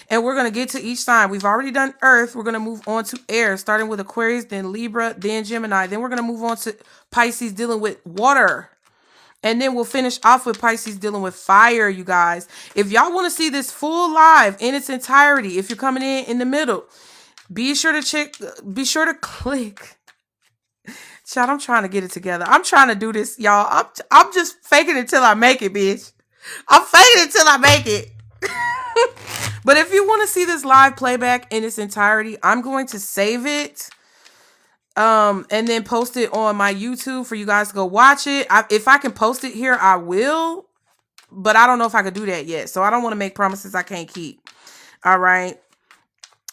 and we're going to get to each sign. We've already done Earth. We're going to move on to air, starting with Aquarius, then Libra, then Gemini. Then we're going to move on to Pisces dealing with water. And then we'll finish off with Pisces dealing with fire, you guys. If y'all want to see this full live in its entirety, if you're coming in the middle, be sure to click. Child, I'm trying to get it together. I'm trying to do this, y'all. I'm just faking it till I make it, bitch. I'm faking it till I make it. But if you want to see this live playback in its entirety, I'm going to save it. And then post it on my YouTube for you guys to go watch it. If I can post it here, I will. But I don't know if I could do that yet. So I don't want to make promises I can't keep. All right.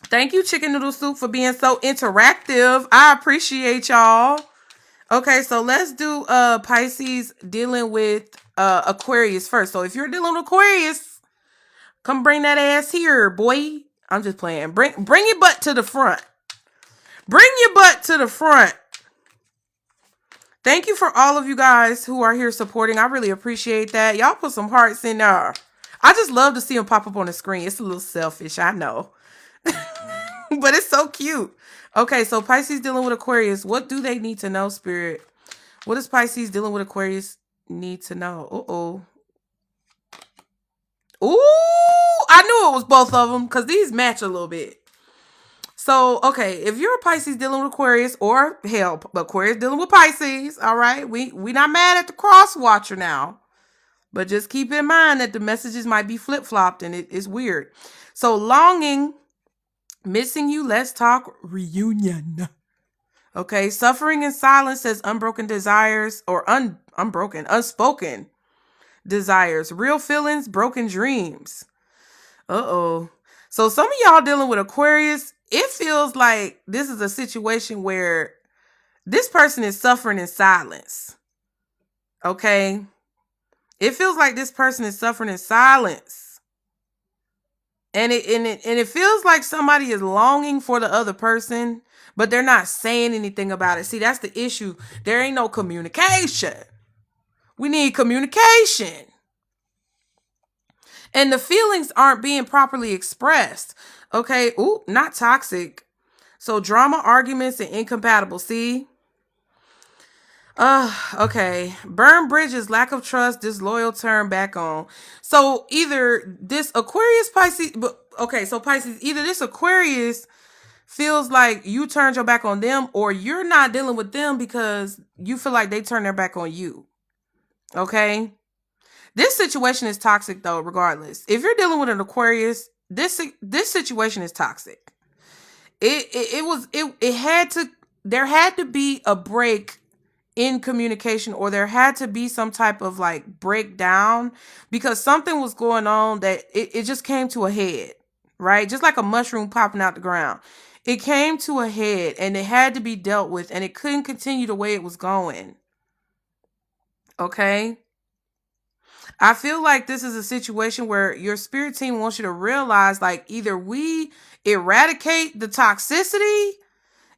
Thank you, Chicken Noodle Soup, for being so interactive. I appreciate y'all. Okay, so let's do Pisces dealing with Aquarius first. So if you're dealing with Aquarius, come bring that ass here, boy. I'm just playing. Bring your butt to the front. Bring your butt to the front. Thank you for all of you guys who are here supporting. I really appreciate that. Y'all put some hearts in there. I just love to see them pop up on the screen. It's a little selfish, I know. But it's so cute. Okay, so Pisces dealing with Aquarius. What do they need to know, Spirit? What does Pisces dealing with Aquarius need to know? Uh-oh. Ooh, I knew it was both of them because these match a little bit. So, okay, if you're a Pisces dealing with Aquarius, or hell, Aquarius dealing with Pisces, all right, we not mad at the cross watcher now. But just keep in mind that the messages might be flip-flopped and it's weird. So, longing, missing you, let's talk, reunion. Okay, suffering in silence says unbroken desires, or unspoken desires, real feelings, broken dreams. Uh-oh. So some of y'all dealing with Aquarius, it feels like this is a situation where this person is suffering in silence. Okay? It feels like this person is suffering in silence. And it feels like somebody is longing for the other person, but they're not saying anything about it. See, that's the issue. There ain't no communication. We need communication. And the feelings aren't being properly expressed. Okay. Ooh, not toxic. So drama, arguments, and incompatible. See? Okay. Burn bridges, lack of trust, disloyal, turn back on. So either this Aquarius, Pisces, okay, so Pisces, either this Aquarius feels like you turned your back on them, or you're not dealing with them because you feel like they turned their back on you. Okay? This situation is toxic though, regardless. If you're dealing with an Aquarius, this situation is toxic. There had to be a break in communication, or there had to be some type of like breakdown, because something was going on that it just came to a head, right? Just like a mushroom popping out the ground. It came to a head and it had to be dealt with, and it couldn't continue the way it was going. Okay? I feel like this is a situation where your spirit team wants you to realize, like, either we eradicate the toxicity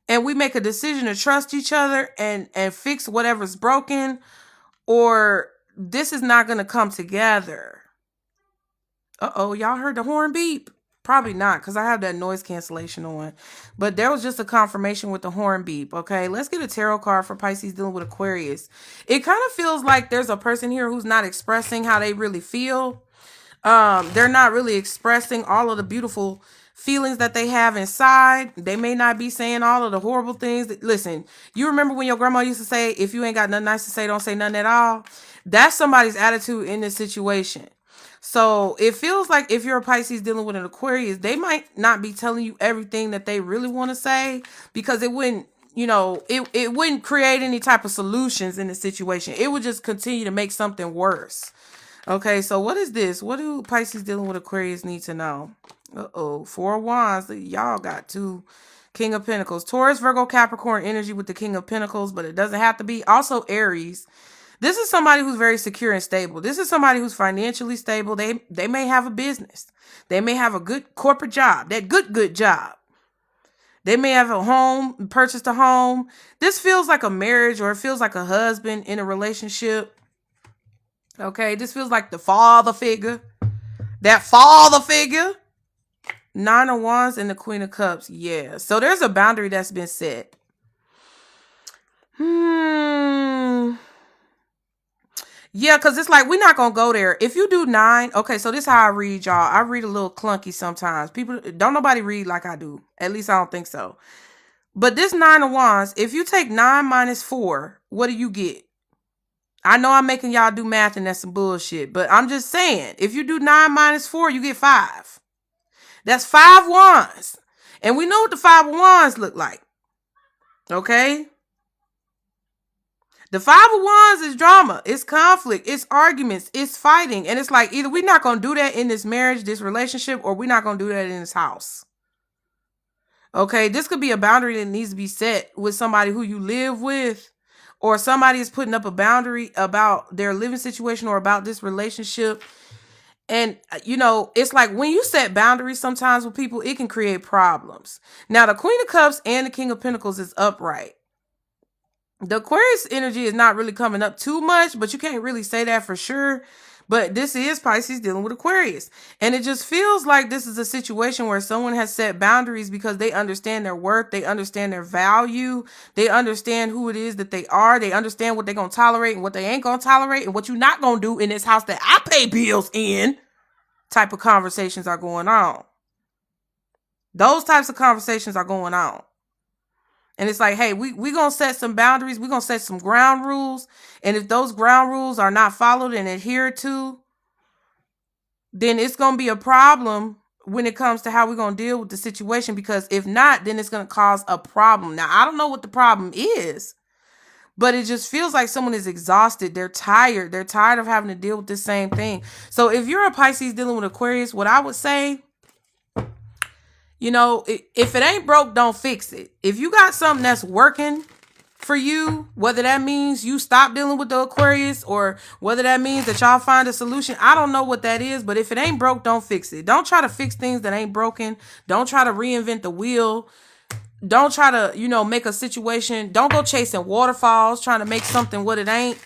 and we make a decision to trust each other and fix whatever's broken, or this is not going to come together. Uh-oh, y'all heard the horn beep? Probably not, because I have that noise cancellation on. But there was just a confirmation with the horn beep, okay? Let's get a tarot card for Pisces dealing with Aquarius. It kind of feels like there's a person here who's not expressing how they really feel. They're not really expressing all of the beautiful feelings that they have inside. They may not be saying all of the horrible things. Listen, you remember when your grandma used to say, if you ain't got nothing nice to say, don't say nothing at all? That's somebody's attitude in this situation. So it feels like if you're a Pisces dealing with an Aquarius, they might not be telling you everything that they really want to say, because it wouldn't, it wouldn't create any type of solutions in the situation. It would just continue to make something worse. Okay, so what is this? What do Pisces dealing with Aquarius need to know? Uh-oh, 4 of Wands. Y'all got 2 King of Pentacles. Taurus, Virgo, Capricorn energy with the King of Pentacles, but it doesn't have to be. Also Aries. This is somebody who's very secure and stable. This is somebody who's financially stable. They may have a business. They may have a good corporate job. That good job. They may have a home, purchased a home. This feels like a marriage, or it feels like a husband in a relationship. Okay, this feels like the father figure. That father figure. 9 of Wands and the Queen of Cups. Yeah. So there's a boundary that's been set. Yeah, because it's like, we're not going to go there. If you do 9, okay, so this is how I read, y'all. I read a little clunky sometimes. Don't nobody read like I do. At least I don't think so. But this 9 of Wands, if you take 9 minus 4, what do you get? I know I'm making y'all do math and that's some bullshit, but I'm just saying, if you do 9 minus 4, you get 5. That's 5 Wands. And we know what the 5 of Wands look like. Okay? The 5 of Wands is drama. It's conflict. It's arguments. It's fighting. And it's like, either we're not going to do that in this marriage, this relationship, or we're not going to do that in this house. Okay? This could be a boundary that needs to be set with somebody who you live with, or somebody is putting up a boundary about their living situation or about this relationship. And, it's like when you set boundaries sometimes with people, it can create problems. Now, the Queen of Cups and the King of Pentacles is upright. The Aquarius energy is not really coming up too much, but you can't really say that for sure. But this is Pisces dealing with Aquarius. And it just feels like this is a situation where someone has set boundaries because they understand their worth. They understand their value. They understand who it is that they are. They understand what they're going to tolerate and what they ain't going to tolerate and what you're not going to do in this house that I pay bills in. Type of conversations are going on. Those types of conversations are going on. And it's like, hey, we going to set some boundaries. We're going to set some ground rules. And if those ground rules are not followed and adhered to, then it's going to be a problem when it comes to how we're going to deal with the situation. Because if not, then it's going to cause a problem. Now, I don't know what the problem is, but it just feels like someone is exhausted. They're tired. They're tired of having to deal with the same thing. So if you're a Pisces dealing with Aquarius, what I would say, you know, if it ain't broke, don't fix it. If you got something that's working for you, whether that means you stop dealing with the Aquarius or whether that means that y'all find a solution, I don't know what that is. But if it ain't broke, don't fix it. Don't try to fix things that ain't broken. Don't try to reinvent the wheel. Don't try to, you know, make a situation. Don't go chasing waterfalls, trying to make something what it ain't.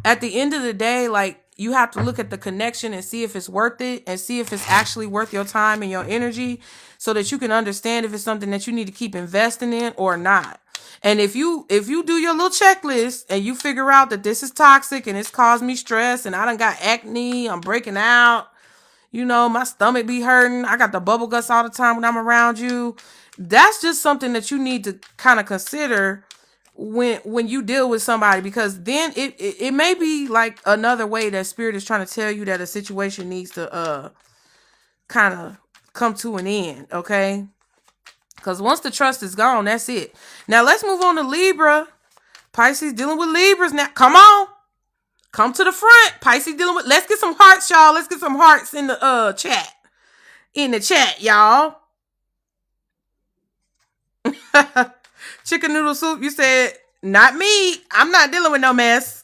At the end of the day, like, you have to look at the connection and see if it's worth it and see if it's actually worth your time and your energy so that you can understand if it's something that you need to keep investing in or not. And if you do your little checklist and you figure out that this is toxic and it's caused me stress and I done got acne, I'm breaking out, you know, my stomach be hurting, I got the bubble guts all the time when I'm around you, that's just something that you need to kind of consider when you deal with somebody, because then it may be like another way that spirit is trying to tell you that a situation needs to kind of come to an end, okay? Because once the trust is gone, that's it. Now let's move on to Libra. Pisces dealing with Libras now. Come on. Come to the front. Pisces dealing with, let's get some hearts, y'all. Let's get some hearts in the chat. In the chat, y'all. Chicken noodle soup, you said, not me. I'm not dealing with no mess.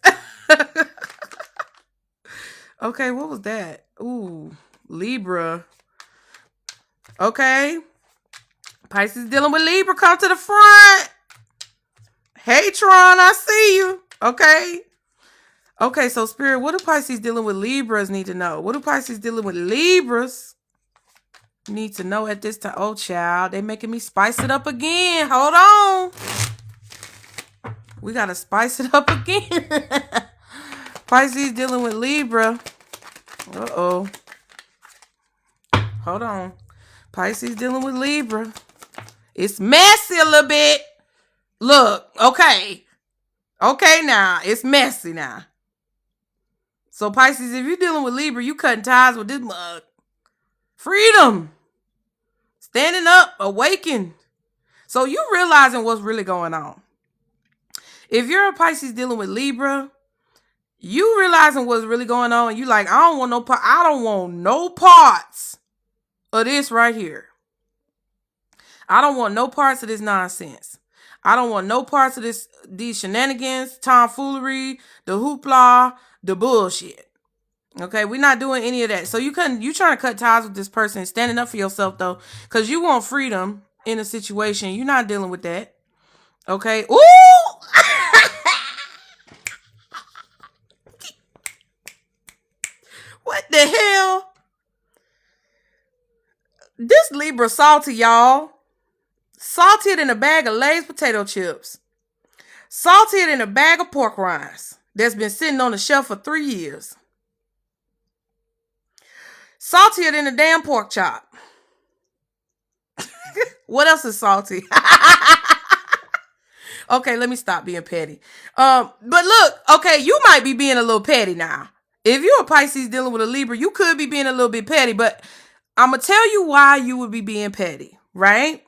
Okay, what was that? Ooh, Libra. Okay. Pisces dealing with Libra, come to the front. Hey, Tron, I see you. Okay. Okay, so Spirit, what do Pisces dealing with Libras need to know? What do Pisces dealing with Libras need to know at this time? Oh, child, they making me spice it up again. Hold on. We got to spice it up again. Pisces dealing with Libra. Uh-oh. Hold on. Pisces dealing with Libra. It's messy a little bit. Look, okay. Okay now. It's messy now. So Pisces, if you're dealing with Libra, you cutting ties with this mug. Freedom. Standing up, awakened. So you realizing what's really going on. If you're a Pisces dealing with Libra, you realizing what's really going on, and you like, I don't want no parts of this right here. I don't want no parts of this nonsense. I don't want no parts of these shenanigans, tomfoolery, the hoopla, the bullshit. Okay, we're not doing any of that. So you trying to cut ties with this person, standing up for yourself though, because you want freedom in a situation. You're not dealing with that. Okay. Ooh! What the hell? This Libra salty, y'all. Saltier than a bag of Lay's potato chips. Saltier than a bag of pork rinds that's been sitting on the shelf for 3 years. Saltier than a damn pork chop. What else is salty? Okay, let me stop being petty. But look, okay, you might be being a little petty now. If you're a Pisces dealing with a Libra, you could be being a little bit petty, but I'm going to tell you why you would be being petty, right?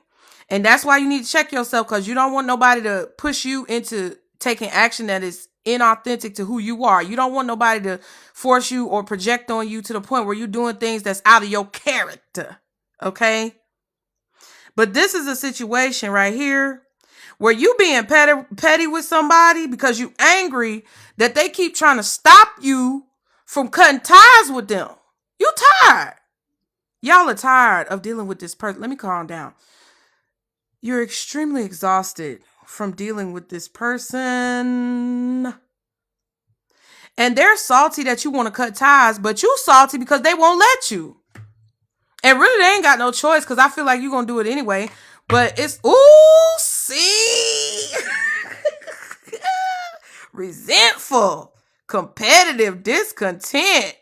And that's why you need to check yourself, because you don't want nobody to push you into taking action that is inauthentic to who you are. You don't want nobody to force you or project on you to the point where you're doing things that's out of your character, okay? But this is a situation right here where you being petty with somebody because you angry that they keep trying to stop you from cutting ties with them. You tired. Y'all are tired of dealing with this person. Let me calm down. You're extremely exhausted from dealing with this person. And they're salty that you want to cut ties, but you salty because they won't let you. And really, they ain't got no choice because I feel like you're going to do it anyway. But it's, ooh, see? Resentful, competitive, discontent.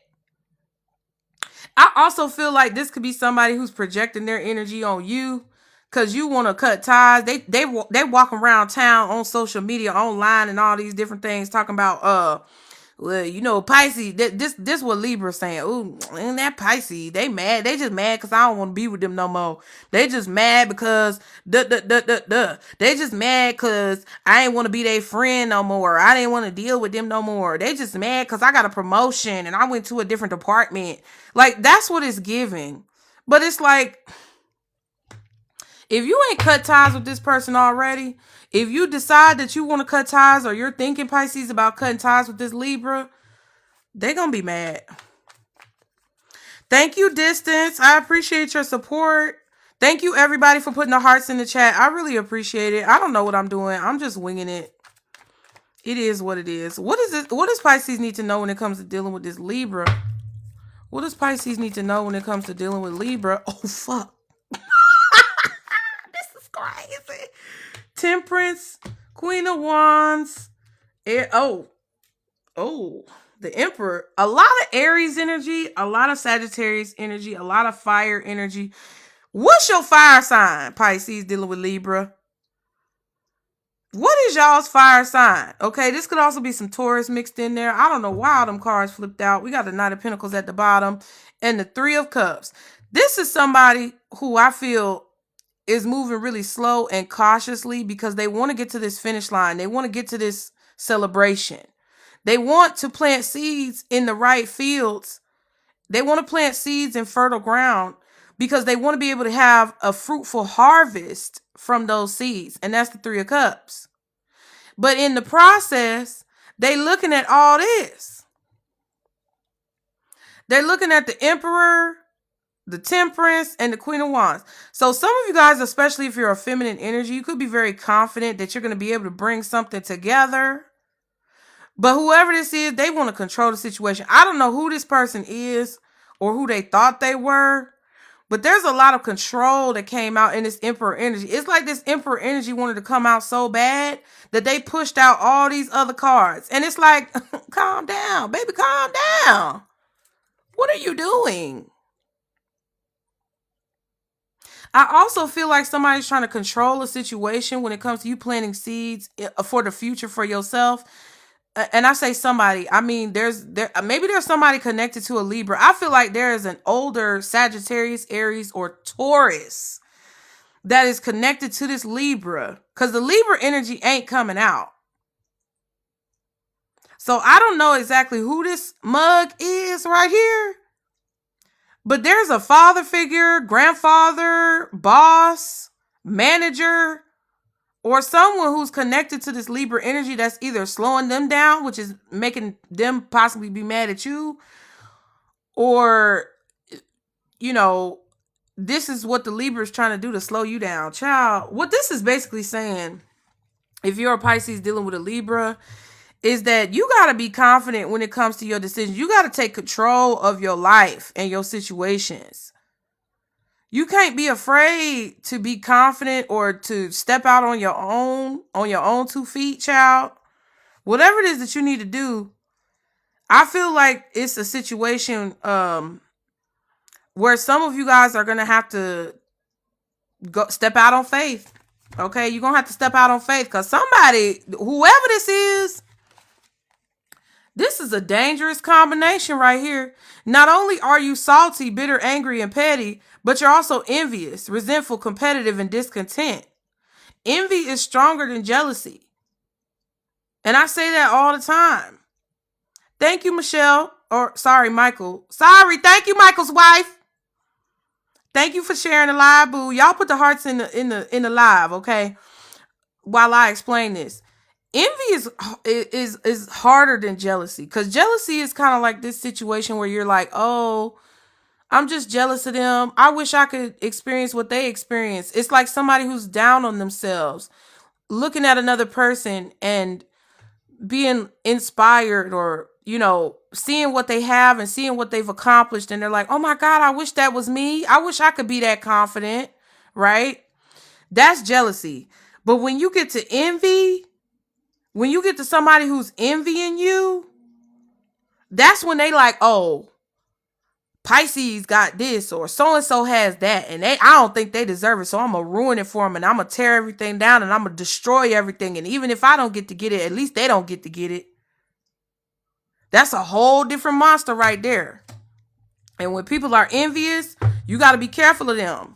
I also feel like this could be somebody who's projecting their energy on you because you want to cut ties. They walk around town on social media, online, and all these different things talking about well, you know, Pisces. This what Libra's saying. Ooh, and that Pisces, they mad. They just mad because I don't want to be with them no more. They just mad because They just mad because I ain't want to be their friend no more. I didn't want to deal with them no more. They just mad because I got a promotion and I went to a different department. Like, that's what it's giving. But it's like, if you ain't cut ties with this person already, if you decide that you want to cut ties, or you're thinking, Pisces, about cutting ties with this Libra, they're going to be mad. Thank you, Distance. I appreciate your support. Thank you, everybody, for putting the hearts in the chat. I really appreciate it. I don't know what I'm doing. I'm just winging it. It is what it is. What is it? What does Pisces need to know when it comes to dealing with this Libra? What does Pisces need to know when it comes to dealing with Libra? Oh, fuck. This is crazy. Temperance, Queen of Wands. The Emperor. A lot of Aries energy, a lot of Sagittarius energy, a lot of fire energy. What's your fire sign, Pisces, dealing with Libra? What is y'all's fire sign? Okay, this could also be some Taurus mixed in there. I don't know why all them cards flipped out. We got the Knight of Pentacles at the bottom and the Three of Cups. This is somebody who I feel is moving really slow and cautiously because they want to get to this finish line. They want to get to this celebration. They want to plant seeds in the right fields. They want to plant seeds in fertile ground because they want to be able to have a fruitful harvest from those seeds. And that's the Three of Cups. But in the process, they looking at all this. They're looking at the Emperor, the Temperance, and the Queen of Wands. So some of you guys, especially if you're a feminine energy, you could be very confident that you're going to be able to bring something together. But whoever this is, they want to control the situation. I don't know who this person is or who they thought they were, but there's a lot of control that came out in this Emperor energy. It's like this Emperor energy wanted to come out so bad that they pushed out all these other cards. And it's like, calm down, baby, calm down. What are you doing? I also feel like somebody's trying to control a situation when it comes to you planting seeds for the future for yourself. And I say somebody, I mean, maybe there's somebody connected to a Libra. I feel like there is an older Sagittarius, Aries, or Taurus that is connected to this Libra, because the Libra energy ain't coming out. So I don't know exactly who this mug is right here, but there's a father figure, grandfather, boss, manager, or someone who's connected to this Libra energy that's either slowing them down, which is making them possibly be mad at you, or, you know, this is what the Libra is trying to do to slow you down. Child, what this is basically saying, if you're a Pisces dealing with a Libra, is that you got to be confident when it comes to your decisions. You got to take control of your life and your situations. You can't be afraid to be confident or to step out on your own 2 feet, child. Whatever it is that you need to do, I feel like it's a situation where some of you guys are going to have to go step out on faith. Okay, you're going to have to step out on faith because somebody, whoever this is a dangerous combination right here. Not only are you salty, bitter, angry, and petty, but you're also envious, resentful, competitive, and discontent. Envy is stronger than jealousy. And I say that all the time. Thank you, Michelle. Michael. Thank you, Michael's wife. Thank you for sharing the live, boo. Y'all put the hearts in the live, okay? While I explain this. Envy is harder than jealousy, because jealousy is kind of like this situation where you're like, oh, I'm just jealous of them. I wish I could experience what they experience. It's like somebody who's down on themselves, looking at another person and being inspired or, you know, seeing what they have and seeing what they've accomplished. And they're like, oh my God, I wish that was me. I wish I could be that confident, right? That's jealousy. But when you get to envy, when you get to somebody who's envying you, that's when they like, oh, Pisces got this or so-and-so has that. And I don't think they deserve it. So I'm going to ruin it for them and I'm going to tear everything down and I'm going to destroy everything. And even if I don't get to get it, at least they don't get to get it. That's a whole different monster right there. And when people are envious, you got to be careful of them.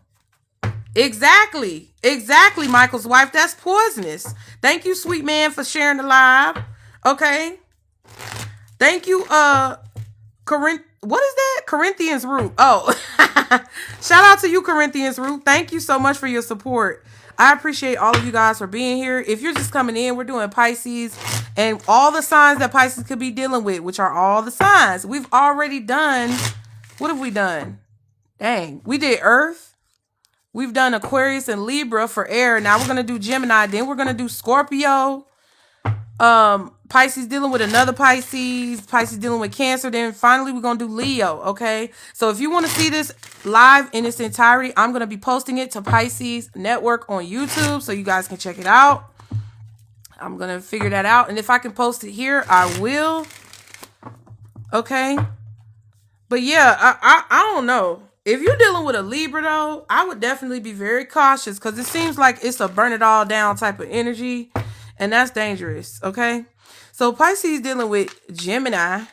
Exactly. Exactly, Michael's wife. That's poisonous. Thank you, sweet man, for sharing the live. Okay. Thank you, what is that? Corinthians root. Oh, shout out to you, Corinthians root. Thank you so much for your support. I appreciate all of you guys for being here. If you're just coming in, we're doing Pisces and all the signs that Pisces could be dealing with, which are all the signs. We've already done. What have we done? Dang. We did Earth. We've done Aquarius and Libra for air. Now we're going to do Gemini. Then we're going to do Scorpio. Pisces dealing with another Pisces. Pisces dealing with Cancer. Then finally we're going to do Leo. Okay. So if you want to see this live in its entirety, I'm going to be posting it to Pisces Network on YouTube so you guys can check it out. I'm going to figure that out. And if I can post it here, I will. Okay. But yeah, I don't know. If you're dealing with a Libra though, I would definitely be very cautious because it seems like it's a burn it all down type of energy. And that's dangerous. Okay. So Pisces dealing with Gemini.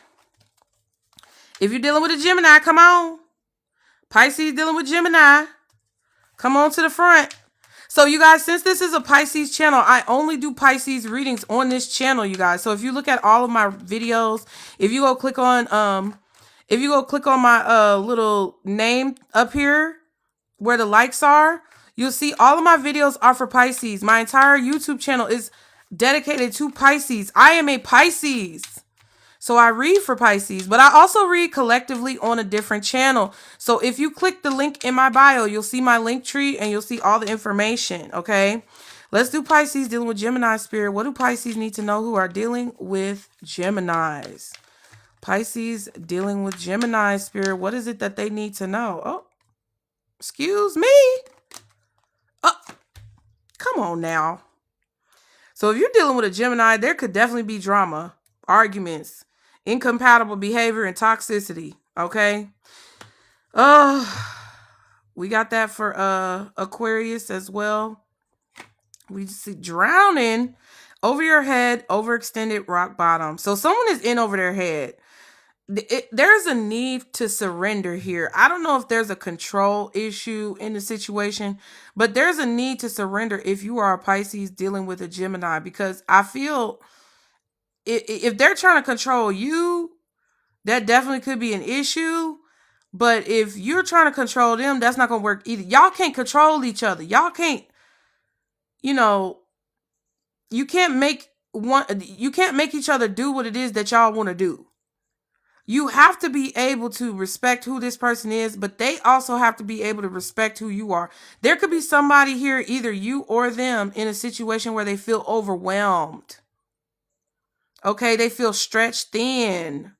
If you're dealing with a Gemini, come on. Pisces dealing with Gemini. Come on to the front. So you guys, since this is a Pisces channel, I only do Pisces readings on this channel, you guys. So if you look at all of my videos, if you go click on my little name up here where the likes are, you'll see all of my videos are for Pisces. My entire YouTube channel is dedicated to Pisces. I am a Pisces. So I read for Pisces, but I also read collectively on a different channel. So if you click the link in my bio, you'll see my LINKTREE and you'll see all the information. Okay. Let's do Pisces dealing with Gemini spirit. What do Pisces need to know who are dealing with Geminis? Pisces dealing with Gemini spirit. What is it that they need to know? Oh, excuse me. Oh, come on now. So if you're dealing with a Gemini, there could definitely be drama, arguments, incompatible behavior, and toxicity. Okay. We got that for Aquarius as well. We see drowning over your head, overextended rock bottom. So someone is in over their head. There's a need to surrender here. I don't know if there's a control issue in the situation, but there's a need to surrender if you are a Pisces dealing with a Gemini, because I feel if they're trying to control you, that definitely could be an issue. But if you're trying to control them, that's not going to work either. Y'all can't control each other. Y'all can't, you can't make each other do what it is that y'all want to do. You have to be able to respect who this person is, but they also have to be able to respect who you are. There could be somebody here, either you or them, in a situation where they feel overwhelmed. Okay, they feel stretched thin.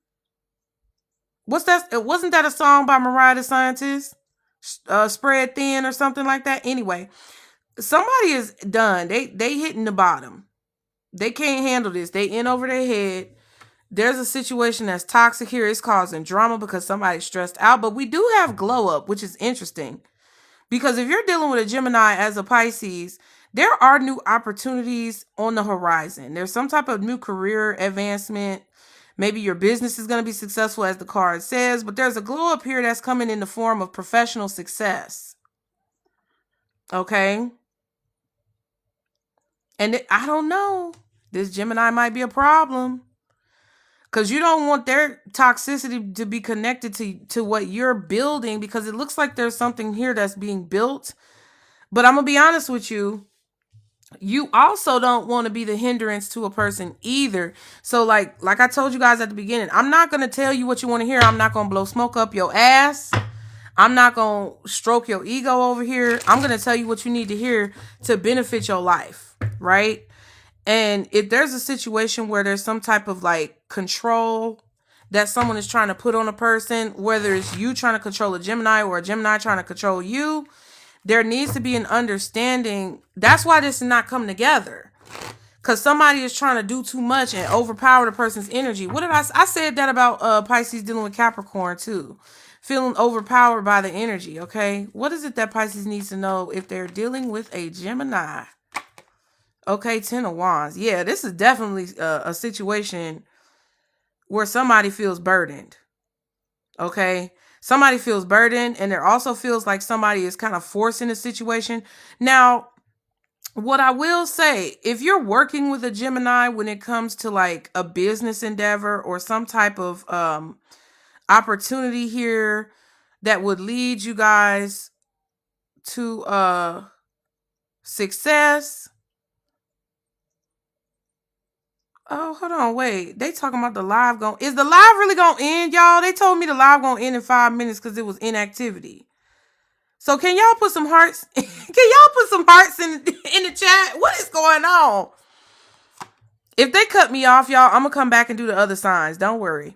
What's that? Wasn't that a song by Mariah the Scientist? Spread Thin or something like that? Anyway, somebody is done. They hitting the bottom. They can't handle this. They in over their head. There's a situation that's toxic here. It's causing drama because somebody's stressed out. But we do have glow up, which is interesting. Because if you're dealing with a Gemini as a Pisces, there are new opportunities on the horizon. There's some type of new career advancement. Maybe your business is going to be successful, as the card says. But there's a glow up here that's coming in the form of professional success. Okay? And I don't know. This Gemini might be a problem. Because you don't want their toxicity to be connected to what you're building, because it looks like there's something here that's being built. But I'm going to be honest with you. You also don't want to be the hindrance to a person either. So like I told you guys at the beginning, I'm not going to tell you what you want to hear. I'm not going to blow smoke up your ass. I'm not going to stroke your ego over here. I'm going to tell you what you need to hear to benefit your life. Right? And if there's a situation where there's some type of like control that someone is trying to put on a person, whether it's you trying to control a Gemini or a Gemini trying to control you, there needs to be an understanding. That's why this is not coming together. Because somebody is trying to do too much and overpower the person's energy. What did I said that about Pisces dealing with Capricorn too. Feeling overpowered by the energy, okay? What is it that Pisces needs to know if they're dealing with a Gemini? Okay, 10 of Wands. Yeah, this is definitely a situation where somebody feels burdened. Okay? Somebody feels burdened, and there also feels like somebody is kind of forcing the situation. Now, what I will say, if you're working with a Gemini when it comes to like a business endeavor or some type of opportunity here that would lead you guys to success. Oh, hold on, wait. They talking about the live going. Is the live really gonna end, y'all? They told me the live gonna end in 5 minutes because it was inactivity. So can y'all put some hearts? Can y'all put some hearts in the chat? What is going on? If they cut me off, y'all, I'm gonna come back and do the other signs. Don't worry.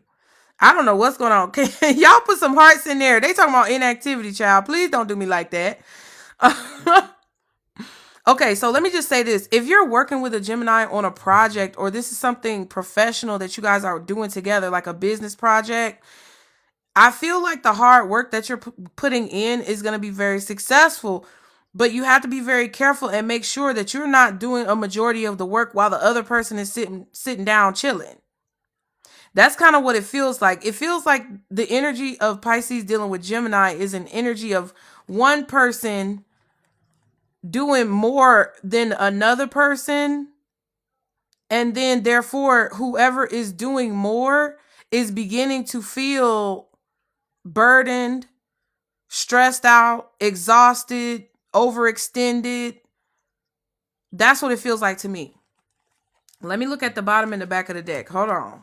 I don't know what's going on. Can y'all put some hearts in there? They talking about inactivity, child. Please don't do me like that. Okay, so let me just say this. If you're working with a Gemini on a project, or this is something professional that you guys are doing together, like a business project, I feel like the hard work that you're putting in is going to be very successful, but you have to be very careful and make sure that you're not doing a majority of the work while the other person is sitting down chilling. That's kind of what it feels like. It feels like the energy of Pisces dealing with Gemini is an energy of one person doing more than another person, and then therefore whoever is doing more is beginning to feel burdened, stressed out, exhausted, overextended. That's what it feels like to me. Let me look at the bottom and the back of the deck. Hold on,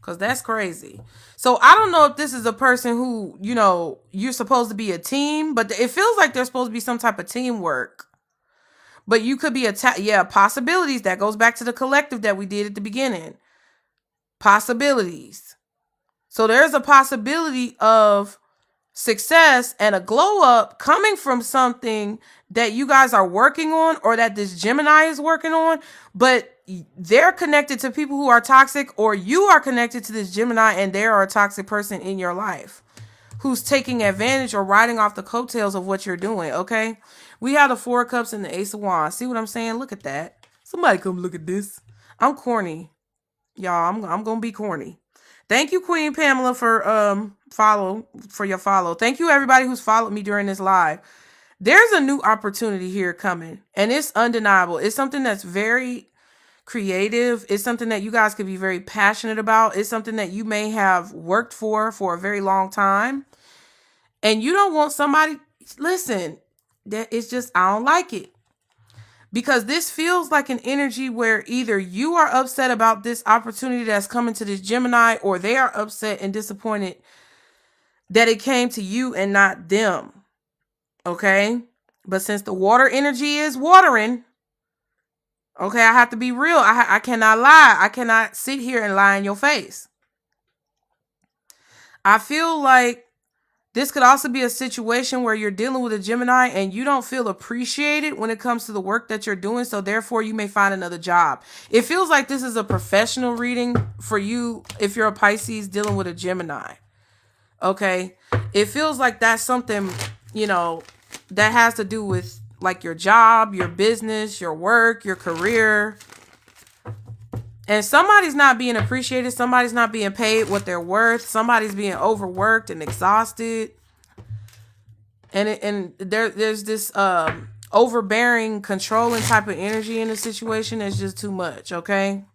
because that's crazy. So I don't know if this is a person who, you know, you're supposed to be a team, but it feels like there's supposed to be some type of teamwork. But you could be possibilities. That goes back to the collective that we did at the beginning. Possibilities. So there's a possibility of success and a glow up coming from something that you guys are working on, or that this Gemini is working on, but they're connected to people who are toxic, or you are connected to this Gemini and they are a toxic person in your life who's taking advantage or riding off the coattails of what you're doing, okay? We have the 4 of Cups and the Ace of Wands. See what I'm saying? Look at that. Somebody come look at this. I'm corny. Y'all, I'm going to be corny. Thank you, Queen Pamela, for your follow. Thank you, everybody who's followed me during this live. There's a new opportunity here coming, and it's undeniable. It's something that's very creative. It's something that you guys could be very passionate about. It's something that you may have worked for a very long time. And you don't want somebody, listen, that it's just, I don't like it. Because this feels like an energy where either you are upset about this opportunity that's coming to this Gemini, or they are upset and disappointed that it came to you and not them. Okay? But since the water energy is watering, okay, I have to be real. I cannot lie. I cannot sit here and lie in your face. I feel like this could also be a situation where you're dealing with a Gemini and you don't feel appreciated when it comes to the work that you're doing. So therefore you may find another job. It feels like this is a professional reading for you if you're a Pisces dealing with a Gemini. Okay. It feels like that's something, you know, that has to do with like your job, your business, your work, your career. And somebody's not being appreciated. Somebody's not being paid what they're worth. Somebody's being overworked and exhausted. And there's this overbearing, controlling type of energy in the situation that's just too much, okay?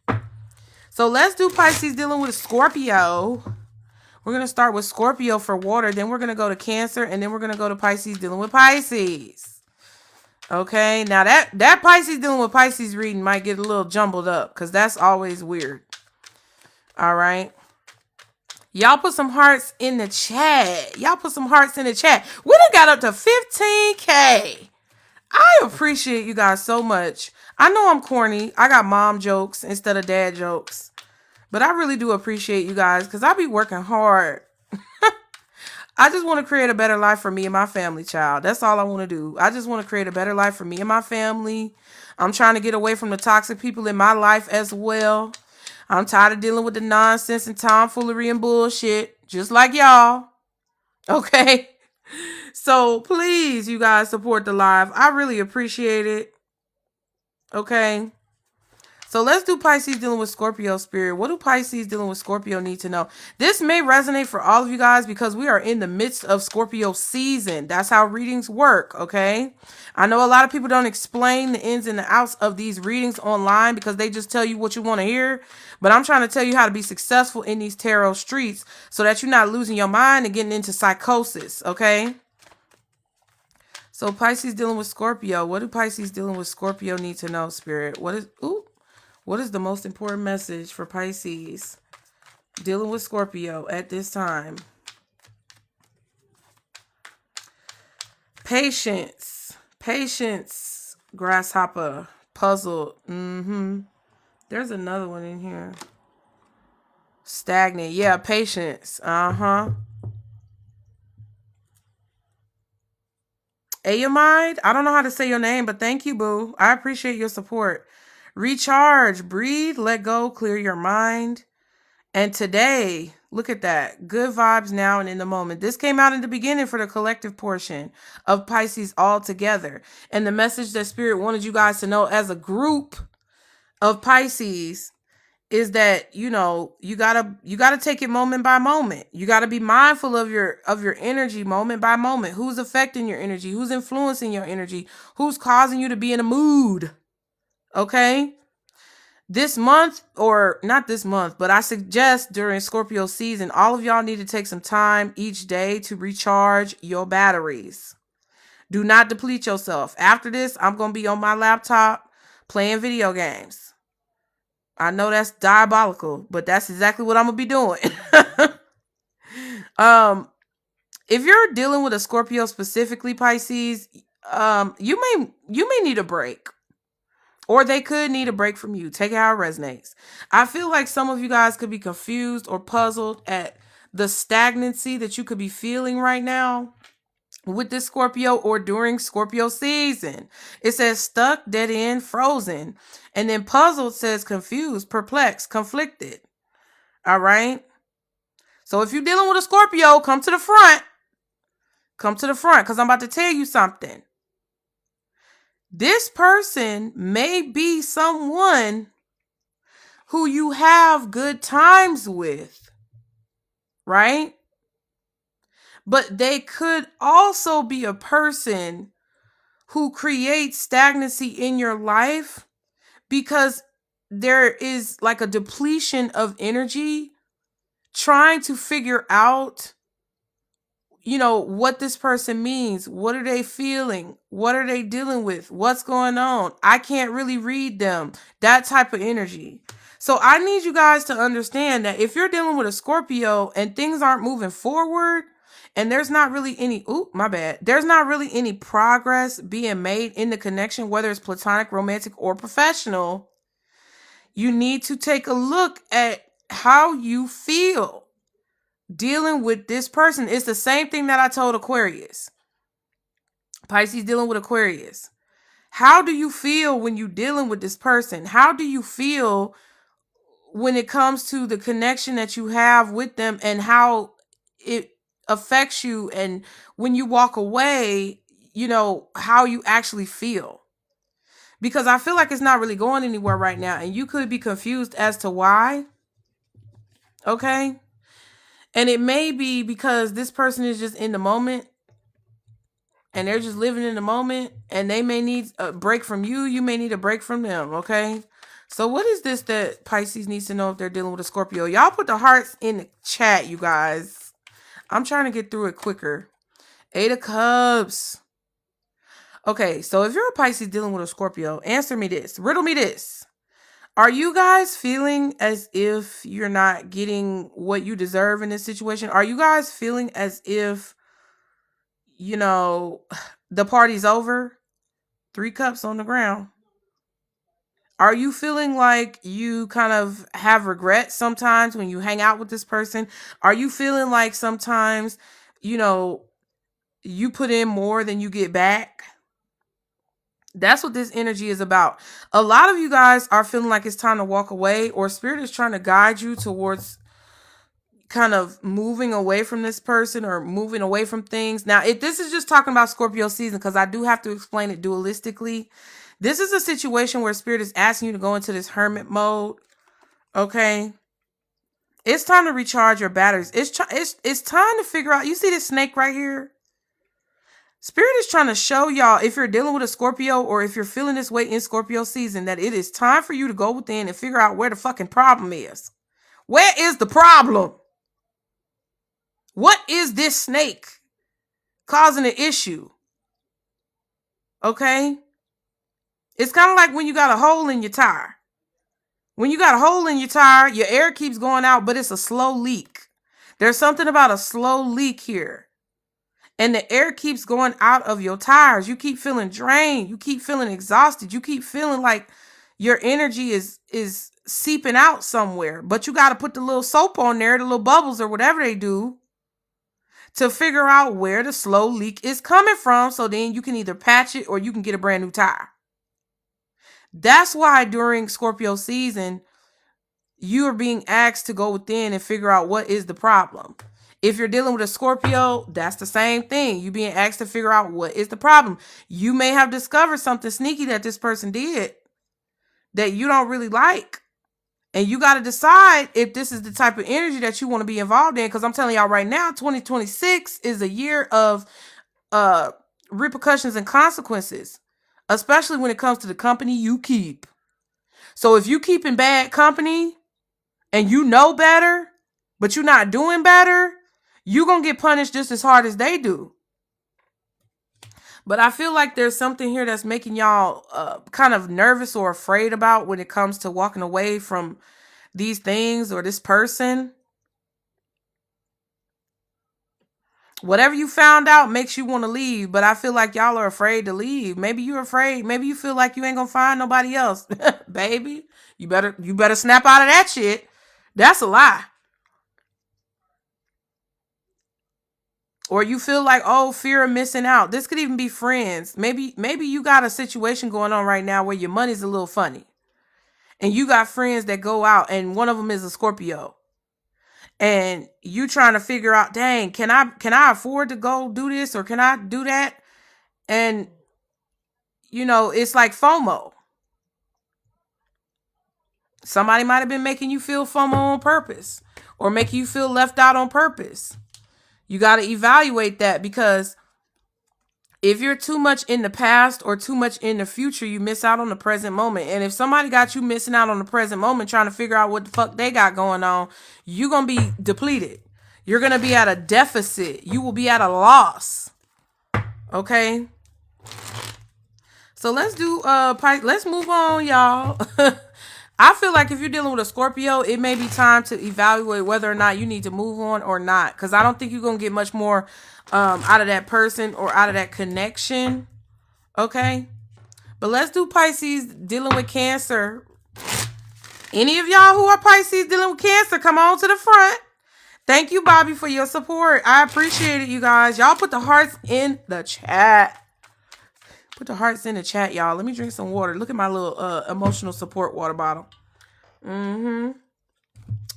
So let's do Pisces dealing with Scorpio. We're going to start with Scorpio for water. Then we're going to go to Cancer. And then we're going to go to Pisces dealing with Pisces. Okay, now that Pisces dealing with Pisces reading might get a little jumbled up because that's always weird. All right. Y'all put some hearts in the chat. Y'all put some hearts in the chat. We done got up to 15K. I appreciate you guys so much. I know I'm corny. I got mom jokes instead of dad jokes. But I really do appreciate you guys because I be working hard. I just want to create a better life for me and my family, child. That's all I want to do. I just want to create a better life for me and my family. I'm trying to get away from the toxic people in my life as well. I'm tired of dealing with the nonsense and tomfoolery and bullshit, just like y'all. Okay? So please, you guys, support the live. I really appreciate it. Okay? So let's do Pisces dealing with Scorpio spirit. What do Pisces dealing with Scorpio need to know? This may resonate for all of you guys because we are in the midst of Scorpio season. That's how readings work, okay? I know a lot of people don't explain the ins and the outs of these readings online because they just tell you what you want to hear. But I'm trying to tell you how to be successful in these tarot streets so that you're not losing your mind and getting into psychosis, okay? So Pisces dealing with Scorpio. What do Pisces dealing with Scorpio need to know, spirit? What is the most important message for Pisces dealing with Scorpio at this time? Patience. Patience. Grasshopper. Puzzled. There's another one in here. Stagnant. Yeah, patience. Ayamide? I don't know how to say your name, but thank you, boo. I appreciate your support. Recharge, breathe, let go, clear your mind. And today, look at that. Good vibes now and in the moment. This came out in the beginning for the collective portion of Pisces all together. And the message that Spirit wanted you guys to know as a group of Pisces is that, you know, you gotta take it moment by moment. You gotta be mindful of your energy moment by moment. Who's affecting your energy? Who's influencing your energy? Who's causing you to be in a mood? Okay? This month, or not this month, but I suggest during Scorpio season, all of y'all need to take some time each day to recharge your batteries. Do not deplete yourself. After this, I'm going to be on my laptop playing video games. I know that's diabolical, but that's exactly what I'm going to be doing. If you're dealing with a Scorpio specifically, Pisces, you may need a break. Or they could need a break from you. Take it how it resonates. I feel like some of you guys could be confused or puzzled at the stagnancy that you could be feeling right now with this Scorpio or during Scorpio season. It says stuck, dead end, frozen. And then puzzled says confused, perplexed, conflicted. All right? So if you're dealing with a Scorpio, come to the front. Come to the front because I'm about to tell you something. This person may be someone who you have good times with, right? But they could also be a person who creates stagnancy in your life because there is like a depletion of energy trying to figure out, you know, what this person means. What are they feeling? What are they dealing with? What's going on? I can't really read them. That type of energy. So I need you guys to understand that if you're dealing with a Scorpio and things aren't moving forward and there's not really any, there's not really any progress being made in the connection, whether it's platonic, romantic, or professional, you need to take a look at how you feel dealing with this person. It's the same thing that I told Aquarius. Pisces dealing with Aquarius. How do you feel when you're dealing with this person? How do you feel when it comes to the connection that you have with them and how it affects you, and when you walk away, you know, how you actually feel? Because I feel like it's not really going anywhere right now, and you could be confused as to why. Okay? And it may be because this person is just in the moment and they're just living in the moment, and they may need a break from you. You may need a break from them. Okay? So what is this that Pisces needs to know if they're dealing with a Scorpio? Y'all put the hearts in the chat, you guys. I'm trying to get through it quicker. 8 of Cups. Okay, so if you're a Pisces dealing with a Scorpio, answer me this. Riddle me this. Are you guys feeling as if you're not getting what you deserve in this situation? Are you guys feeling as if, you know, the party's over? 3 cups on the ground. Are you feeling like you kind of have regrets sometimes when you hang out with this person? Are you feeling like sometimes, you know, you put in more than you get back? That's what this energy is about. A lot of you guys are feeling like it's time to walk away, or spirit is trying to guide you towards kind of moving away from this person or moving away from things. Now, if this is just talking about Scorpio season, because I do have to explain it dualistically, this is a situation where spirit is asking you to go into this hermit mode. Okay. It's time to recharge your batteries. It's time to figure out. You see this snake right here? Spirit is trying to show y'all, if you're dealing with a Scorpio or if you're feeling this way in Scorpio season, that it is time for you to go within and figure out where the fucking problem is. Where is the problem? What is this snake causing an issue? Okay? It's kind of like when you got a hole in your tire. When you got a hole in your tire, your air keeps going out, but it's a slow leak. There's something about a slow leak here. And the air keeps going out of your tires. You keep feeling drained. You keep feeling exhausted. You keep feeling like your energy is seeping out somewhere. But you got to put the little soap on there, the little bubbles or whatever they do, to figure out where the slow leak is coming from. So then you can either patch it or you can get a brand new tire. That's why during Scorpio season, you are being asked to go within and figure out what is the problem. If you're dealing with a Scorpio, that's the same thing. You're being asked to figure out what is the problem. You may have discovered something sneaky that this person did that you don't really like. And you got to decide if this is the type of energy that you want to be involved in. Because I'm telling y'all right now, 2026 is a year of repercussions and consequences, especially when it comes to the company you keep. So if you keep in bad company and you know better, but you're not doing better, you're going to get punished just as hard as they do. But I feel like there's something here that's making y'all kind of nervous or afraid about when it comes to walking away from these things or this person. Whatever you found out makes you want to leave, but I feel like y'all are afraid to leave. Maybe you're afraid. Maybe you feel like you ain't going to find nobody else. Baby, you better snap out of that shit. That's a lie. Or you feel like, oh, fear of missing out. This could even be friends. Maybe you got a situation going on right now where your money's a little funny. And you got friends that go out and one of them is a Scorpio. And you trying to figure out, dang, can I afford to go do this or can I do that? And, you know, it's like FOMO. Somebody might have been making you feel FOMO on purpose or making you feel left out on purpose. You got to evaluate that, because if you're too much in the past or too much in the future, you miss out on the present moment. And if somebody got you missing out on the present moment, trying to figure out what the fuck they got going on, you're going to be depleted. You're going to be at a deficit. You will be at a loss. Okay. So let's move on, y'all. I feel like if you're dealing with a Scorpio, it may be time to evaluate whether or not you need to move on or not. Because I don't think you're going to get much more out of that person or out of that connection. Okay? But let's do Pisces dealing with Cancer. Any of y'all who are Pisces dealing with Cancer, come on to the front. Thank you, Bobby, for your support. I appreciate it, you guys. Y'all put the hearts in the chat. Put the hearts in the chat, y'all. Let me drink some water. Look at my little emotional support water bottle. I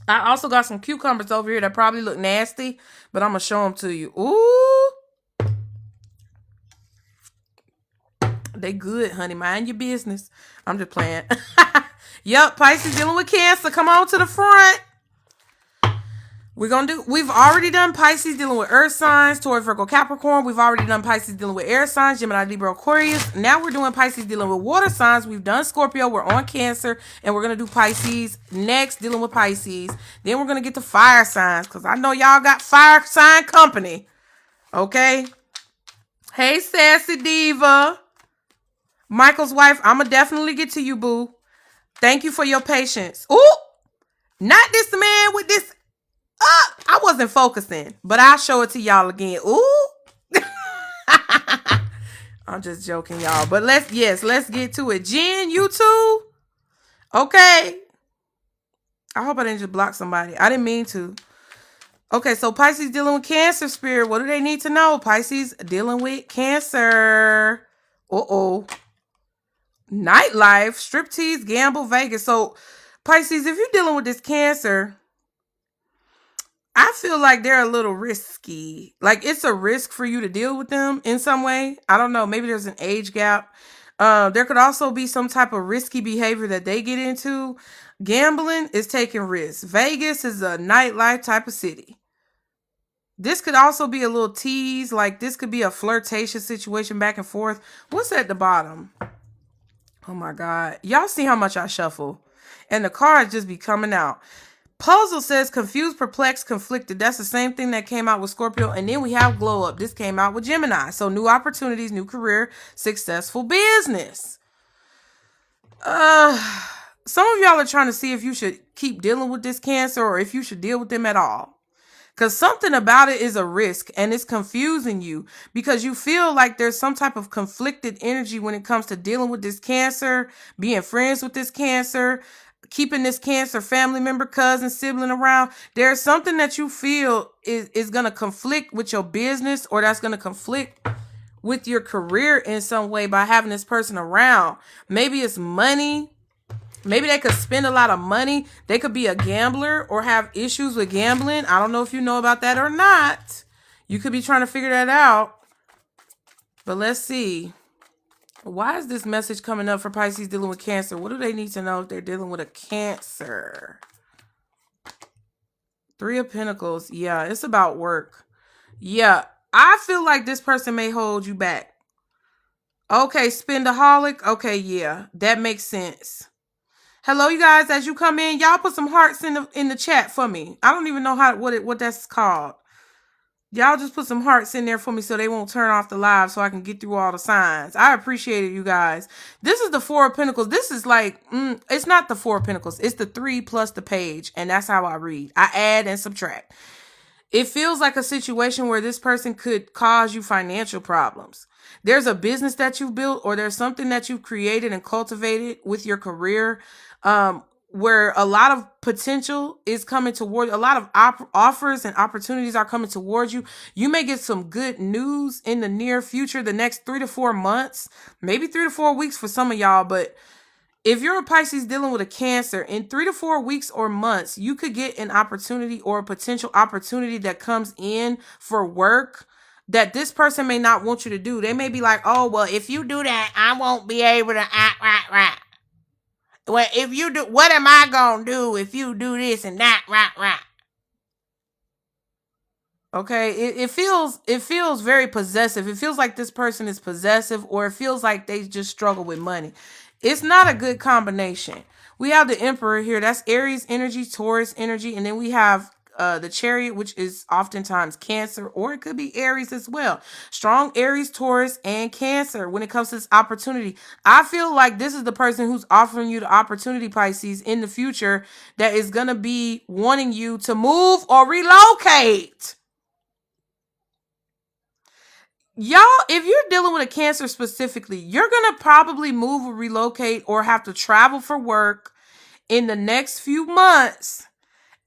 also got some cucumbers over here that probably look nasty, but I'm going to show them to you. Ooh. They good, honey. Mind your business. I'm just playing. Yep, Pisces dealing with Cancer. Come on to the front. We've already done Pisces dealing with earth signs, Taurus, Virgo, Capricorn. We've already done Pisces dealing with air signs, Gemini, Libra, Aquarius. Now we're doing Pisces dealing with water signs. We've done Scorpio. We're on Cancer. And we're going to do Pisces next, dealing with Pisces. Then we're going to get to fire signs, because I know y'all got fire sign company. Okay? Hey, Sassy Diva. Michael's wife, I'm going to definitely get to you, boo. Thank you for your patience. Ooh! Not this man with this... I wasn't focusing, but I'll show it to y'all again. Ooh. I'm just joking, y'all. But let's get to it. Jen, you too? Okay. I hope I didn't just block somebody. I didn't mean to. Okay, so Pisces dealing with Cancer spirit. What do they need to know? Pisces dealing with Cancer. Uh-oh. Nightlife, striptease, gamble, Vegas. So Pisces, if you're dealing with this Cancer, I feel like they're a little risky. Like it's a risk for you to deal with them in some way. I don't know. Maybe there's an age gap. There could also be some type of risky behavior that they get into. Gambling is taking risks. Vegas is a nightlife type of city. This could also be a little tease. Like this could be a flirtatious situation back and forth. What's at the bottom? Oh my God. Y'all see how much I shuffle. And the cards just be coming out. Puzzle says confused, perplexed, conflicted. That's the same thing that came out with Scorpio. And then we have glow up. This came out with Gemini. So new opportunities, new career, successful business. Some of y'all are trying to see if you should keep dealing with this Cancer or if you should deal with them at all. Because something about it is a risk and it's confusing you because you feel like there's some type of conflicted energy when it comes to dealing with this Cancer, being friends with this Cancer, keeping this Cancer family member, cousin, sibling around. There's something that you feel is going to conflict with your business or that's going to conflict with your career in some way by having this person around. Maybe it's money. Maybe they could spend a lot of money. They could be a gambler or have issues with gambling. I don't know if you know about that or not. You could be trying to figure that out. But let's see. Why is this message coming up for Pisces dealing with Cancer? What do they need to know if they're dealing with a Cancer? Three of Pentacles. Yeah, it's about work. Yeah, I feel like this person may hold you back. Okay, spendaholic. Okay, yeah, that makes sense. Hello, you guys. As you come in, y'all put some hearts in the chat for me. I don't even know what that's called. Y'all just put some hearts in there for me so they won't turn off the live so I can get through all the signs. I appreciate it, you guys. This is the Four of Pentacles. This is like, it's not the Four of Pentacles. It's the 3 plus the page. And that's how I read. I add and subtract. It feels like a situation where this person could cause you financial problems. There's a business that you've built or there's something that you've created and cultivated with your career where a lot of potential is coming toward, a lot of offers and opportunities are coming towards you. You may get some good news in the near future, the next 3 to 4 months, maybe 3 to 4 weeks for some of y'all. But if you're a Pisces dealing with a Cancer, in 3 to 4 weeks or months, you could get an opportunity or a potential opportunity that comes in for work that this person may not want you to do. They may be like, oh, well, if you do that, I won't be able to act right. Well, if you do, what am I going to do if you do this and that, right? Okay, it feels very possessive. It feels like this person is possessive or it feels like they just struggle with money. It's not a good combination. We have the Emperor here. That's Aries energy, Taurus energy. And then we have the Chariot, which is oftentimes Cancer, or it could be Aries as well. Strong Aries, Taurus, and Cancer when it comes to this opportunity. I feel like this is the person who's offering you the opportunity, Pisces, in the future that is going to be wanting you to move or relocate. Y'all, if you're dealing with a Cancer specifically, you're going to probably move or relocate or have to travel for work in the next few months.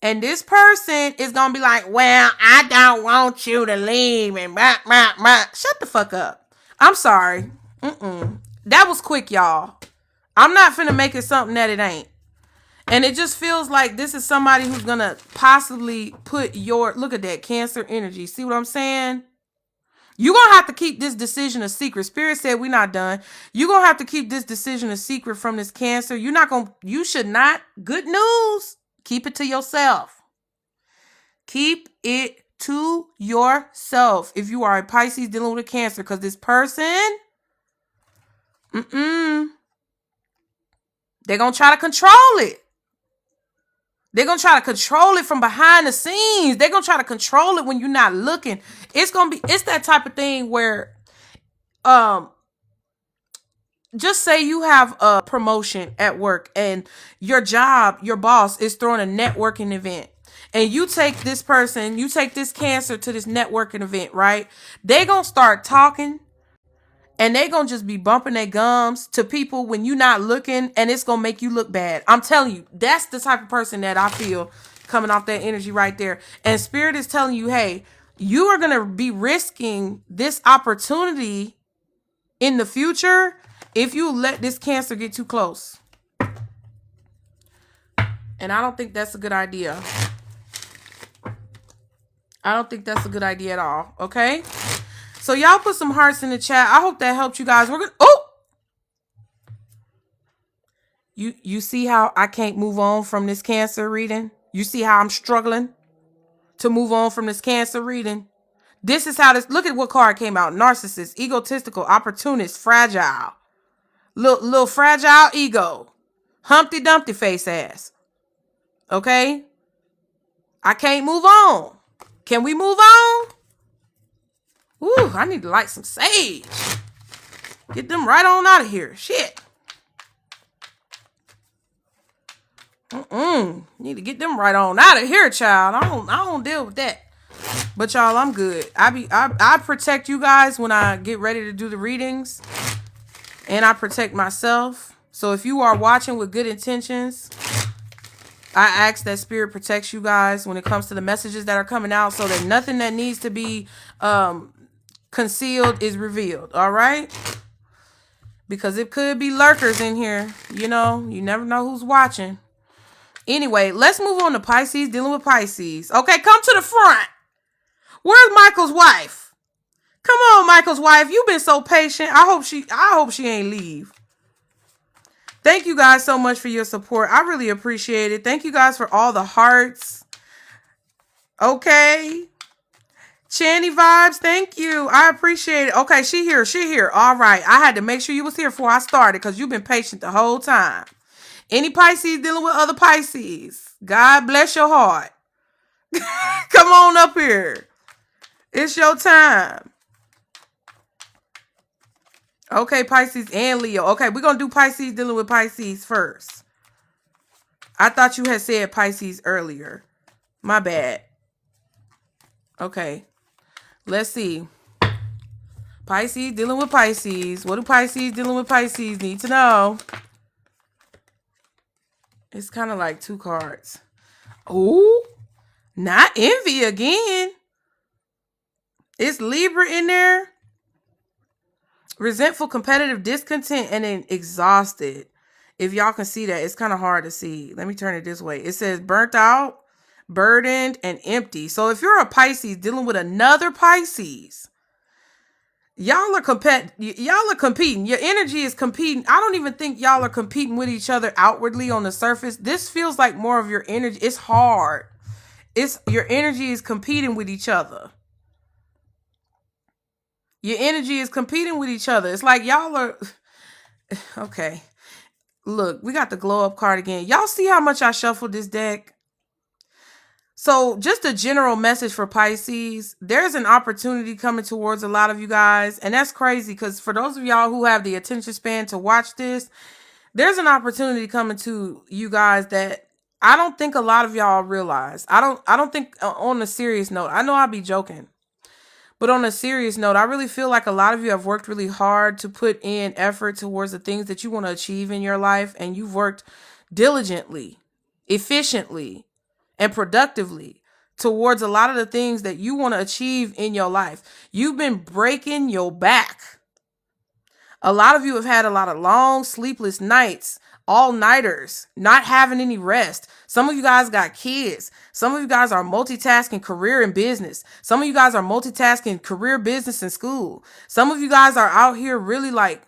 And this person is going to be like, well, I don't want you to leave and Shut the fuck up. I'm sorry. That was quick, y'all. I'm not finna make it something that it ain't. And it just feels like this is somebody who's going to possibly put look at that Cancer energy. See what I'm saying? You're going to have to keep this decision a secret. Spirit said we're not done. You're going to have to keep this decision a secret from this Cancer. You should not. Good news. Keep it to yourself. Keep it to yourself if you are a Pisces dealing with a Cancer. Because this person, they're going to try to control it. They're going to try to control it from behind the scenes. They're going to try to control it when you're not looking. It's that type of thing where, just say you have a promotion at work and your boss is throwing a networking event and you take this Cancer to this networking event, right? They're going to start talking And they gonna just be bumping their gums to people when you're not looking, and it's gonna make you look bad. I'm telling you, that's the type of person that I feel coming off that energy right there. And Spirit is telling you, hey, you are gonna be risking this opportunity in the future if you let this Cancer get too close. And I don't think that's a good idea. I don't think that's a good idea at all. Okay? So y'all put some hearts in the chat. I hope that helped you guys. We're gonna You see how I can't move on from this Cancer reading? You see how I'm struggling to move on from this Cancer reading? This is how this, look at what card came out. Narcissist, egotistical, opportunist, fragile. Little fragile ego. Humpty Dumpty face ass. Okay? I can't move on. Can we move on? Ooh, I need to light some sage. Get them right on out of here. Shit. Need to get them right on out of here, child. I don't deal with that. But y'all, I'm good. I protect you guys when I get ready to do the readings. And I protect myself. So if you are watching with good intentions, I ask that Spirit protects you guys when it comes to the messages that are coming out, so that nothing that needs to be concealed is revealed. All right? Because it could be lurkers in here. You know, you never know who's watching. Anyway, let's move on to Pisces, dealing with Pisces. Okay, come to the front. Where's Michael's wife? Come on, Michael's wife. You've been so patient. I hope she ain't leave. Thank you guys so much for your support. I really appreciate it. Thank you guys for all the hearts. Okay. Channy vibes, thank you. I appreciate it. Okay, she here. All right. I had to make sure you was here before I started because you've been patient the whole time. Any Pisces dealing with other Pisces, God bless your heart. Come on up here. It's your time. Okay, Pisces and Leo. Okay, we're going to do Pisces dealing with Pisces first. I thought you had said Pisces earlier. My bad. Okay, let's see. Pisces dealing with Pisces. What do Pisces dealing with Pisces need to know? It's kind of like two cards. Oh, not envy again. It's Libra in there. Resentful, competitive, discontent, and then exhausted. If y'all can see that, it's kind of hard to see. Let me turn it this way. It says burnt out, burdened, and empty. So if you're a Pisces dealing with another Pisces, y'all are competing. Your energy is competing. I don't even think y'all are competing with each other outwardly on the surface. This feels like more of your energy. It's hard. Your energy is competing with each other. Your energy is competing with each other. It's like y'all are... Okay. Look, we got the glow up card again. Y'all see how much I shuffled this deck? So just a general message for Pisces. There's an opportunity coming towards a lot of you guys. And that's crazy because for those of y'all who have the attention span to watch this, there's an opportunity coming to you guys that I don't think a lot of y'all realize. I don't think on a serious note. I know I'll be joking. But on a serious note, I really feel like a lot of you have worked really hard to put in effort towards the things that you want to achieve in your life. And you've worked diligently, efficiently, and productively towards a lot of the things that you want to achieve in your life. You've been breaking your back. A lot of you have had a lot of long, sleepless nights, all-nighters, not having any rest. Some of you guys got kids. Some of you guys are multitasking career and business. Some of you guys are multitasking career, business, and school. Some of you guys are out here really like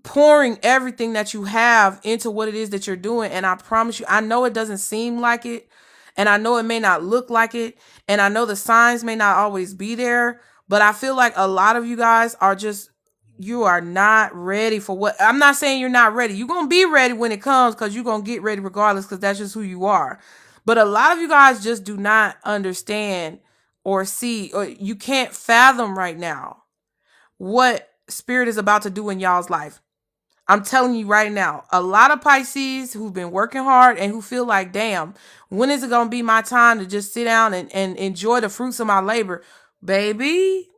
pouring everything that you have into what it is that you're doing. And I promise you, I know it doesn't seem like it. And I know it may not look like it. And I know the signs may not always be there. But I feel like a lot of you guys are just, you are not ready for what, I'm not saying you're not ready. You're going to be ready when it comes because you're going to get ready regardless because that's just who you are. But a lot of you guys just do not understand or see, or you can't fathom right now what Spirit is about to do in y'all's life. I'm telling you right now, a lot of Pisces who've been working hard and who feel like, damn, when is it going to be my time to just sit down and enjoy the fruits of my labor? Baby,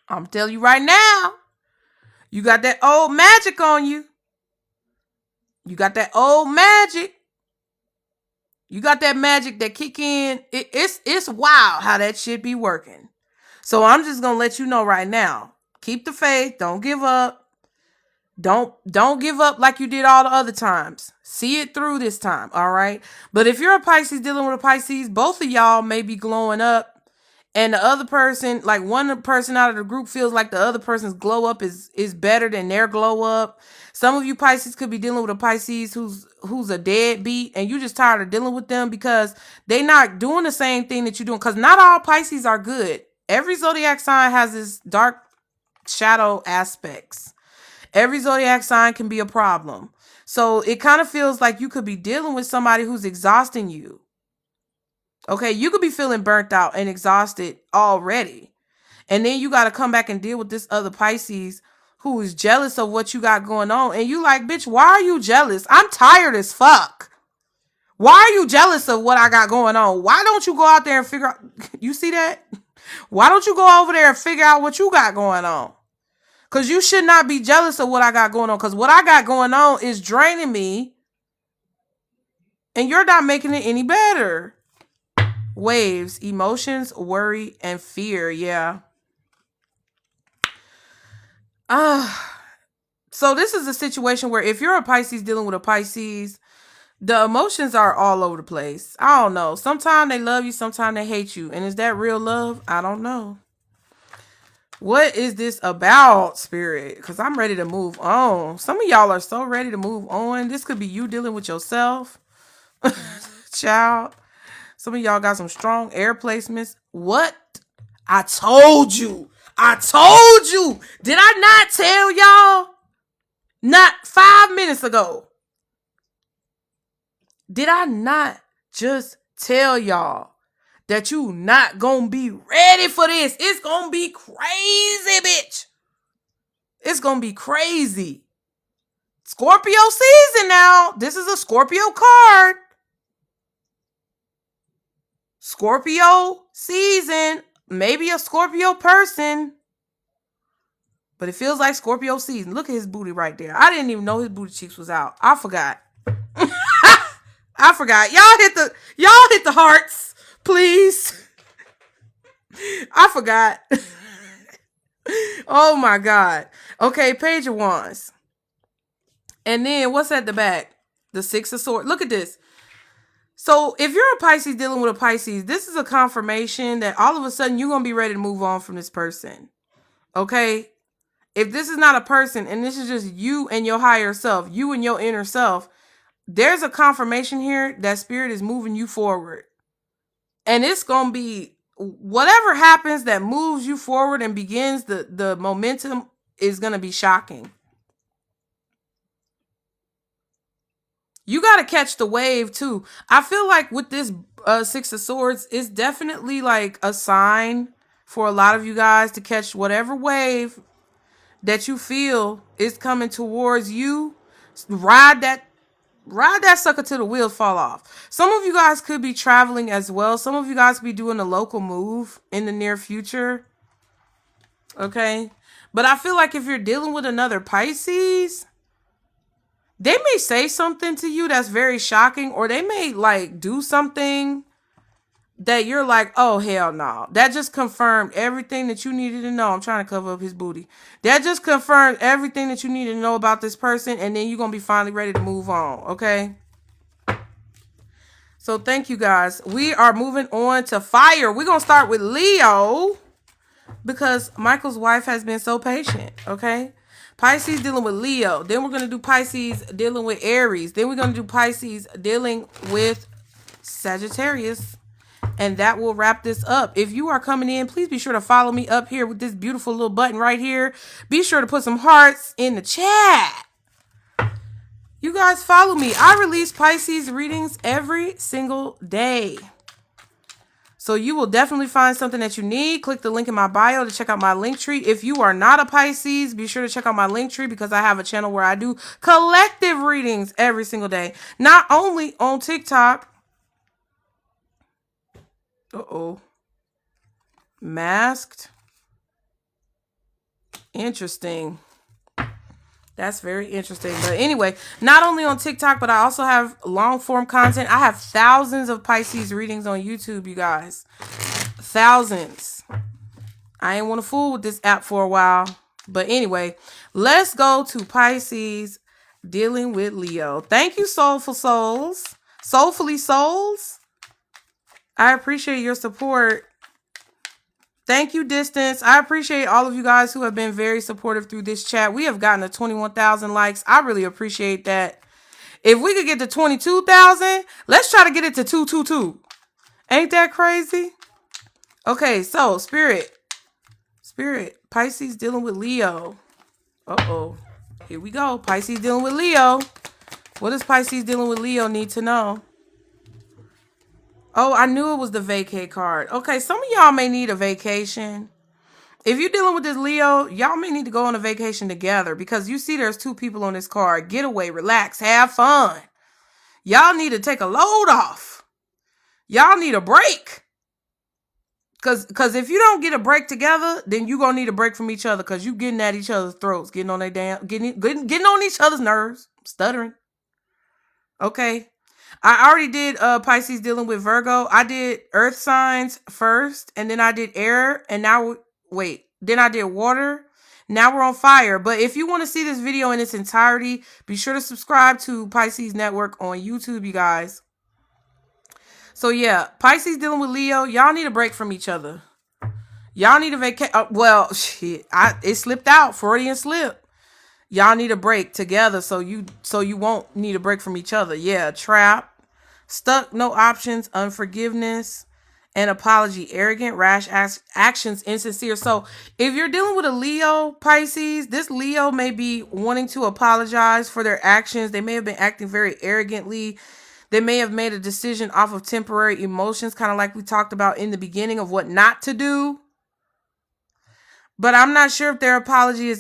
I'm telling you right now. You got that old magic on you. You got that old magic. You got that magic that kick in. It's wild how that shit be working. So I'm just gonna let you know right now. Keep the faith. Don't give up. Don't give up like you did all the other times. See it through this time, all right? But if you're a Pisces dealing with a Pisces, both of y'all may be glowing up. And the other person, like one person out of the group feels like the other person's glow up is better than their glow up. Some of you Pisces could be dealing with a Pisces who's a deadbeat and you just tired of dealing with them because they not doing the same thing that you're doing. Because not all Pisces are good. Every zodiac sign has its dark shadow aspects. Every zodiac sign can be a problem. So it kind of feels like you could be dealing with somebody who's exhausting you. Okay, you could be feeling burnt out and exhausted already. And then you got to come back and deal with this other Pisces who is jealous of what you got going on. And you like, bitch, why are you jealous? I'm tired as fuck. Why are you jealous of what I got going on? Why don't you go out there and figure out, you see that? Why don't you go over there and figure out what you got going on? Because you should not be jealous of what I got going on. Because what I got going on is draining me. And you're not making it any better. Waves, emotions, worry, and fear. Yeah. So this is a situation where if you're a Pisces dealing with a Pisces, the emotions are all over the place. I don't know. Sometimes they love you, sometimes they hate you. And is that real love? I don't know. What is this about, Spirit? Because I'm ready to move on. Some of y'all are so ready to move on. This could be you dealing with yourself. Child. Some of y'all got some strong air placements. What? I told you. I told you. Did I not tell y'all? Not 5 minutes ago. Did I not just tell y'all that you not gonna be ready for this? It's gonna be crazy, bitch. It's gonna be crazy. Scorpio season now. This is a Scorpio card. Scorpio season. Maybe a Scorpio person. But it feels like Scorpio season. Look at his booty right there. I didn't even know his booty cheeks was out. I forgot. I forgot. Y'all hit the hearts, please. I forgot. Oh my God. Okay, Page of Wands. And then what's at the back? The Six of Swords. Look at this. So if you're a Pisces dealing with a Pisces, this is a confirmation that all of a sudden you're going to be ready to move on from this person. Okay? If this is not a person and this is just you and your higher self, you and your inner self, there's a confirmation here that Spirit is moving you forward. And it's going to be whatever happens that moves you forward and begins the momentum is going to be shocking. You got to catch the wave too. I feel like with this Six of Swords, it's definitely like a sign for a lot of you guys to catch whatever wave that you feel is coming towards you. Ride that sucker till the wheels fall off. Some of you guys could be traveling as well. Some of you guys could be doing a local move in the near future. Okay. But I feel like if you're dealing with another Pisces, they may say something to you that's very shocking, or they may like do something that you're like, oh, hell no. That just confirmed everything that you needed to know. I'm trying to cover up his booty. That just confirmed everything that you needed to know about this person. And then you're going to be finally ready to move on. Okay. So thank you guys. We are moving on to fire. We're going to start with Leo because Michael's wife has been so patient. Okay. Pisces dealing with Leo. Then we're going to do Pisces dealing with Aries. Then we're going to do Pisces dealing with Sagittarius. And that will wrap this up. If you are coming in, please be sure to follow me up here with this beautiful little button right here. Be sure to put some hearts in the chat. You guys follow me. I release Pisces readings every single day. So you will definitely find something that you need. Click the link in my bio to check out my LINKTREE. If you are not a Pisces, be sure to check out my LINKTREE because I have a channel where I do collective readings every single day. Not only on TikTok. Uh-oh. Masked. Interesting. That's very interesting. But anyway, not only on TikTok, but I also have long form content. I have thousands of Pisces readings on YouTube, you guys. Thousands. I ain't want to fool with this app for a while. But anyway, let's go to Pisces dealing with Leo. Thank you, Soulful Souls. Soulfully Souls. I appreciate your support. Thank you, Distance. I appreciate all of you guys who have been very supportive through this chat. We have gotten to 21,000 likes. I really appreciate that. If we could get to 22,000, let's try to get it to 222. Ain't that crazy? Okay, so Spirit, Pisces dealing with Leo. Uh-oh. Here we go. Pisces dealing with Leo. What does Pisces dealing with Leo need to know? Oh, I knew it was the vacay card. Okay, some of y'all may need a vacation. If you're dealing with this Leo, y'all may need to go on a vacation together because you see there's two people on this card. Get away, relax, have fun. Y'all need to take a load off. Y'all need a break. Cause if you don't get a break together, then you're gonna need a break from each other because you getting at each other's throats, getting on their getting on each other's nerves, stuttering. Okay. I already did Pisces dealing with Virgo. I did earth signs first, and then I did air, and now then I did water. Now we're on fire. But if you want to see this video in its entirety, be sure to subscribe to Pisces Network on YouTube, you guys. So yeah, Pisces dealing with Leo. Y'all need a break from each other. Y'all need a vacation. Well, shit, it slipped out. Freudian slip. Y'all need a break together so you won't need a break from each other. Yeah, trap, stuck, no options, unforgiveness, and apology, arrogant, rash actions, insincere. So if you're dealing with a Leo, Pisces, this Leo may be wanting to apologize for their actions. They may have been acting very arrogantly. They may have made a decision off of temporary emotions, kind of like we talked about in the beginning of what not to do. But I'm not sure if their apology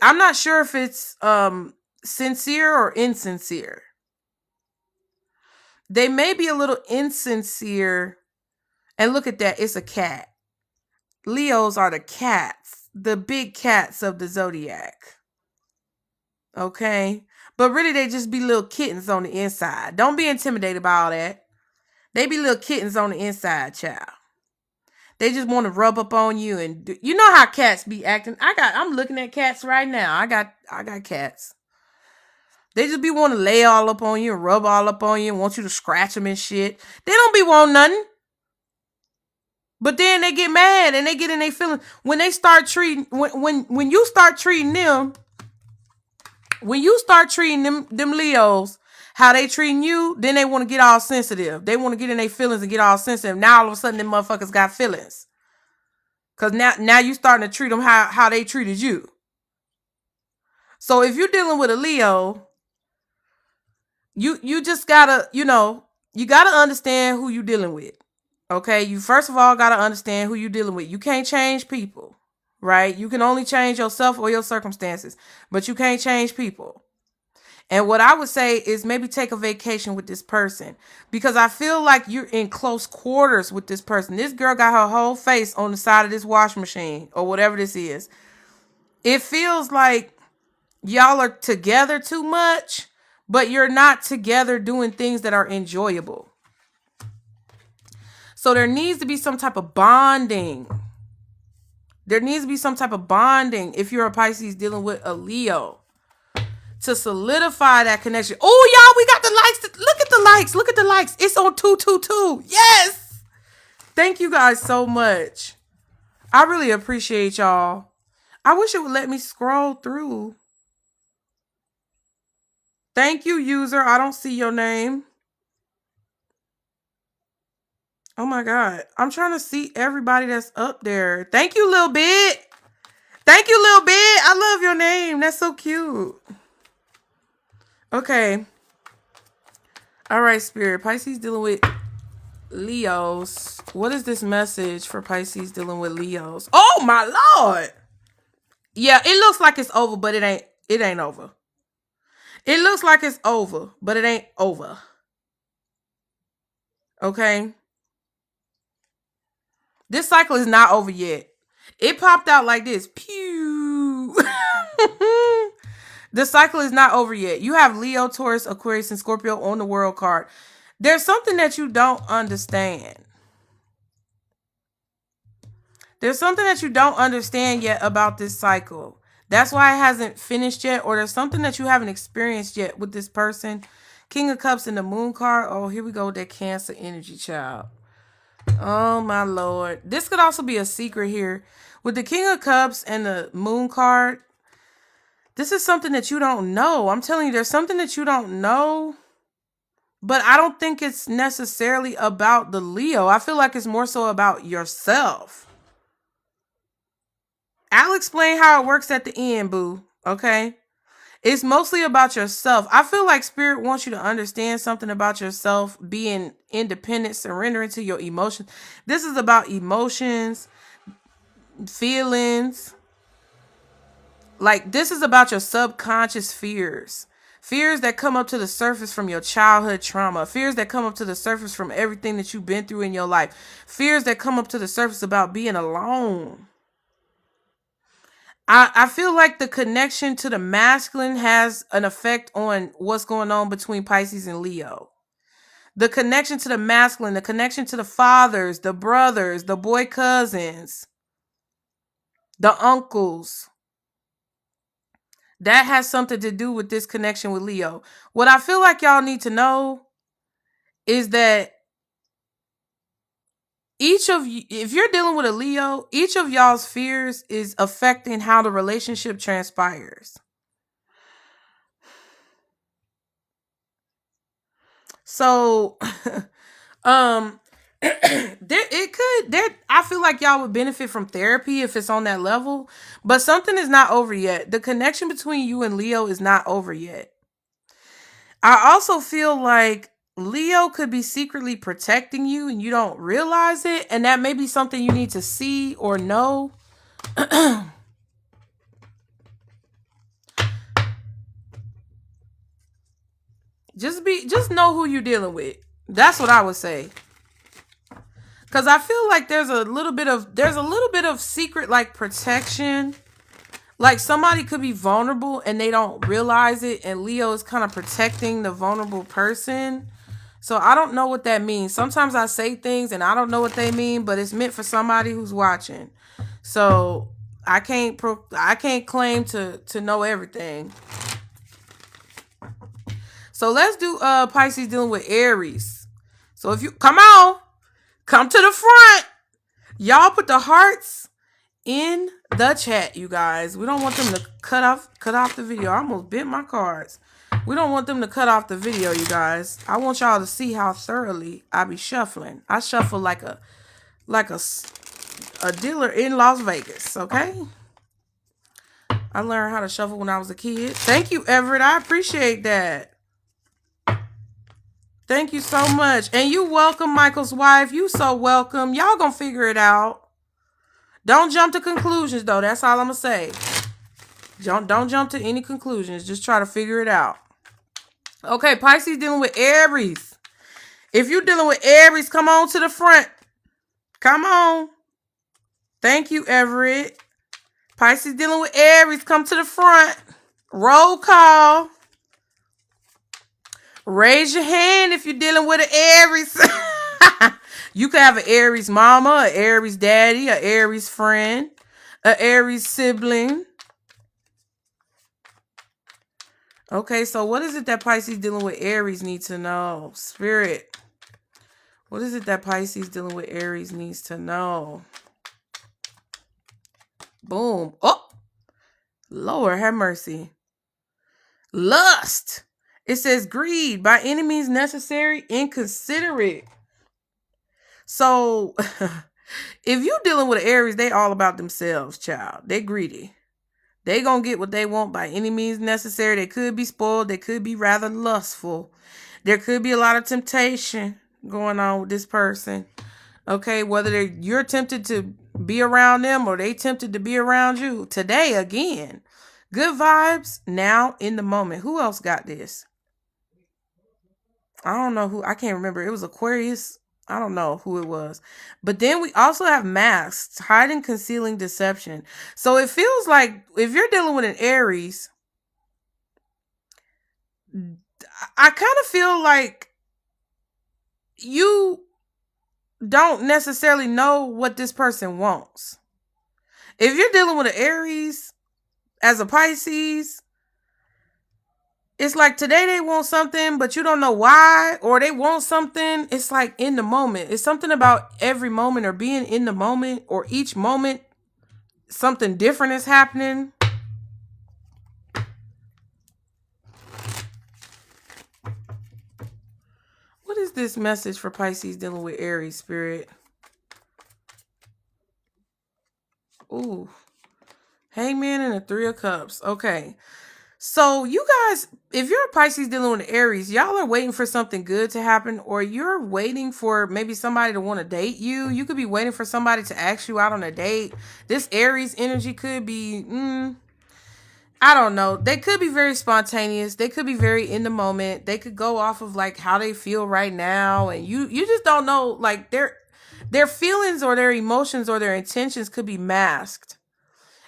I'm not sure if it's sincere or insincere. They may be a little insincere. And look at that, it's a cat. Leos are the cats, the big cats of the zodiac. Okay? But really they just be little kittens on the inside. Don't be intimidated by all that. They be little kittens on the inside, child. They just want to rub up on you and you know how cats be acting. I'm looking at cats right now. I got cats. They just be wanting to lay all up on you and rub all up on you and want you to scratch them and shit. They don't be wanting nothing. But then they get mad and they get in their feelings when they start treating when you start treating them them Leos how they treating you, then they want to get all sensitive. They want to get in their feelings and get all sensitive. Now all of a sudden them motherfuckers got feelings. Cause now you starting to treat them how they treated you. So if you're dealing with a Leo, you just gotta, you gotta understand who you dealing with. Okay, you first of all gotta understand who you dealing with. You can't change people, right? You can only change yourself or your circumstances, but you can't change people. And what I would say is maybe take a vacation with this person because I feel like you're in close quarters with this person. This girl got her whole face on the side of this washing machine or whatever this is. It feels like y'all are together too much, but you're not together doing things that are enjoyable. So there needs to be some type of bonding. There needs to be some type of bonding if you're a Pisces dealing with a Leo to solidify that connection. Oh, y'all, we got the likes. Look at the likes. Look at the likes. It's on 222. Yes. Thank you guys so much. I really appreciate y'all. I wish it would let me scroll through. Thank you, user. I don't see your name. Oh my God. I'm trying to see everybody that's up there. Thank you, Lil Bit. Thank you, Lil Bit. I love your name. That's so cute. Okay. All right, Spirit. Pisces dealing with Leos. What is this message for Pisces dealing with Leos? Oh my Lord. Yeah, it looks like it's over, but it ain't over. It looks like it's over, but it ain't over. Okay. This cycle is not over yet. It popped out like this. Pew. The cycle is not over yet. You have Leo, Taurus, Aquarius, and Scorpio on the world card. There's something that you don't understand. There's something that you don't understand yet about this cycle. That's why it hasn't finished yet, or there's something that you haven't experienced yet with this person. King of Cups and the Moon card. Oh, here we go with that Cancer energy, child. Oh, my Lord. This could also be a secret here. With the King of Cups and the Moon card, this is something that you don't know. I'm telling you, there's something that you don't know. But I don't think it's necessarily about the Leo. I feel like it's more so about yourself. I'll explain how it works at the end, boo. Okay? It's mostly about yourself. I feel like Spirit wants you to understand something about yourself, being independent, surrendering to your emotions. This is about emotions, feelings. Like, this is about your subconscious fears. Fears that come up to the surface from your childhood trauma. Fears that come up to the surface from everything that you've been through in your life. Fears that come up to the surface about being alone. I feel like the connection to the masculine has an effect on what's going on between Pisces and Leo. The connection to the masculine, the connection to the fathers, the brothers, the boy cousins, the uncles. That has something to do with this connection with Leo. What I feel like y'all need to know is that each of you, if you're dealing with a Leo, each of y'all's fears is affecting how the relationship transpires. So, I feel like y'all would benefit from therapy if it's on that level, but something is not over yet. The connection between you and Leo is not over yet. I also feel like Leo could be secretly protecting you and you don't realize it. And that may be something you need to see or know. Just know who you're dealing with. That's what I would say. Cause I feel like there's a little bit of secret like protection. Like somebody could be vulnerable and they don't realize it. And Leo is kind of protecting the vulnerable person. So I don't know what that means. Sometimes I say things and I don't know what they mean, but it's meant for somebody who's watching. So I can't claim to know everything. So let's do Pisces dealing with Aries. So if you come to the front. Y'all put the hearts in the chat, you guys. We don't want them to cut off the video. I almost bent my cards. We don't want them to cut off the video, you guys. I want y'all to see how thoroughly I be shuffling. I shuffle like a dealer in Las Vegas, okay? I learned how to shuffle when I was a kid. Thank you, Everett. I appreciate that. Thank you so much. And you welcome, Michael's wife. You so welcome. Y'all gonna figure it out. Don't jump to conclusions, though. That's all I'm gonna say. Don't jump to any conclusions. Just try to figure it out. Okay, Pisces dealing with Aries. If you're dealing with Aries, come on to the front. Come on. Thank you, Everett. Pisces dealing with Aries, come to the front. Roll call. Raise your hand if you're dealing with an Aries. You could have an Aries mama, an Aries daddy, an Aries friend, an Aries sibling. Okay, so what is it that Pisces dealing with Aries needs to know? Spirit. What is it that Pisces dealing with Aries needs to know? Boom. Oh, Lord have mercy. Lust. It says greed, by any means necessary, inconsiderate. So, if you're dealing with Aries, they all about themselves, child. They greedy. They gonna get what they want by any means necessary. They could be spoiled. They could be rather lustful. There could be a lot of temptation going on with this person. Okay, whether you're tempted to be around them or they tempted to be around you. Today, again, good vibes now in the moment. Who else got this? I don't know who. I can't remember. It was Aquarius. I don't know who it was. But then we also have masks, hiding, concealing, deception. So it feels like if you're dealing with an Aries, I kind of feel like you don't necessarily know what this person wants. If you're dealing with an Aries as a Pisces, it's like today they want something, but you don't know why, or they want something. It's like in the moment. It's something about every moment or being in the moment, or each moment something different is happening. What is this message for Pisces dealing with Aries, Spirit? Ooh. Hangman and the Three of Cups. Okay. So you guys, if you're a Pisces dealing with Aries, y'all are waiting for something good to happen, or you're waiting for maybe somebody to want to date you. You could be waiting for somebody to ask you out on a date. This Aries energy could be, I don't know. They could be very spontaneous. They could be very in the moment. They could go off of like how they feel right now. And you just don't know, like their feelings or their emotions or their intentions could be masked.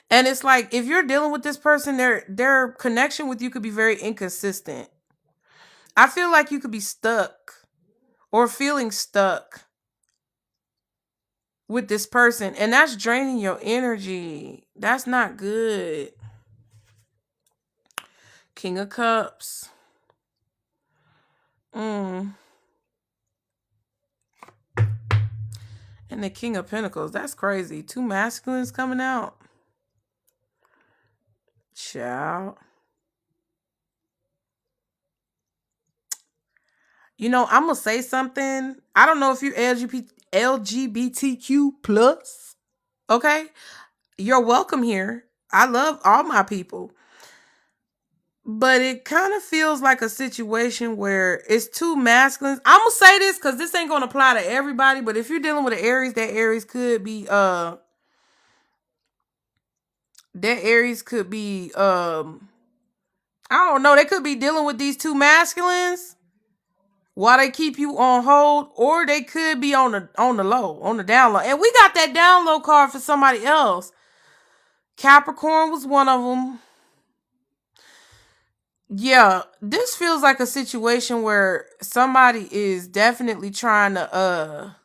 And it's like, if you're dealing with this person, their connection with you could be very inconsistent. I feel like you could be stuck or feeling stuck with this person. And that's draining your energy. That's not good. King of Cups. And the King of Pentacles. That's crazy. Two masculines coming out. Child. You know, I'm going to say something. I don't know if you're LGBTQ plus. Okay? You're welcome here. I love all my people. But it kind of feels like a situation where it's two masculines. I'm going to say this because this ain't going to apply to everybody. But if you're dealing with an Aries, that Aries could be... That Aries could be, I don't know. They could be dealing with these two masculines while they keep you on hold, or they could be on the low, on the down low. And we got that down low card for somebody else. Capricorn was one of them. Yeah, this feels like a situation where somebody is definitely trying to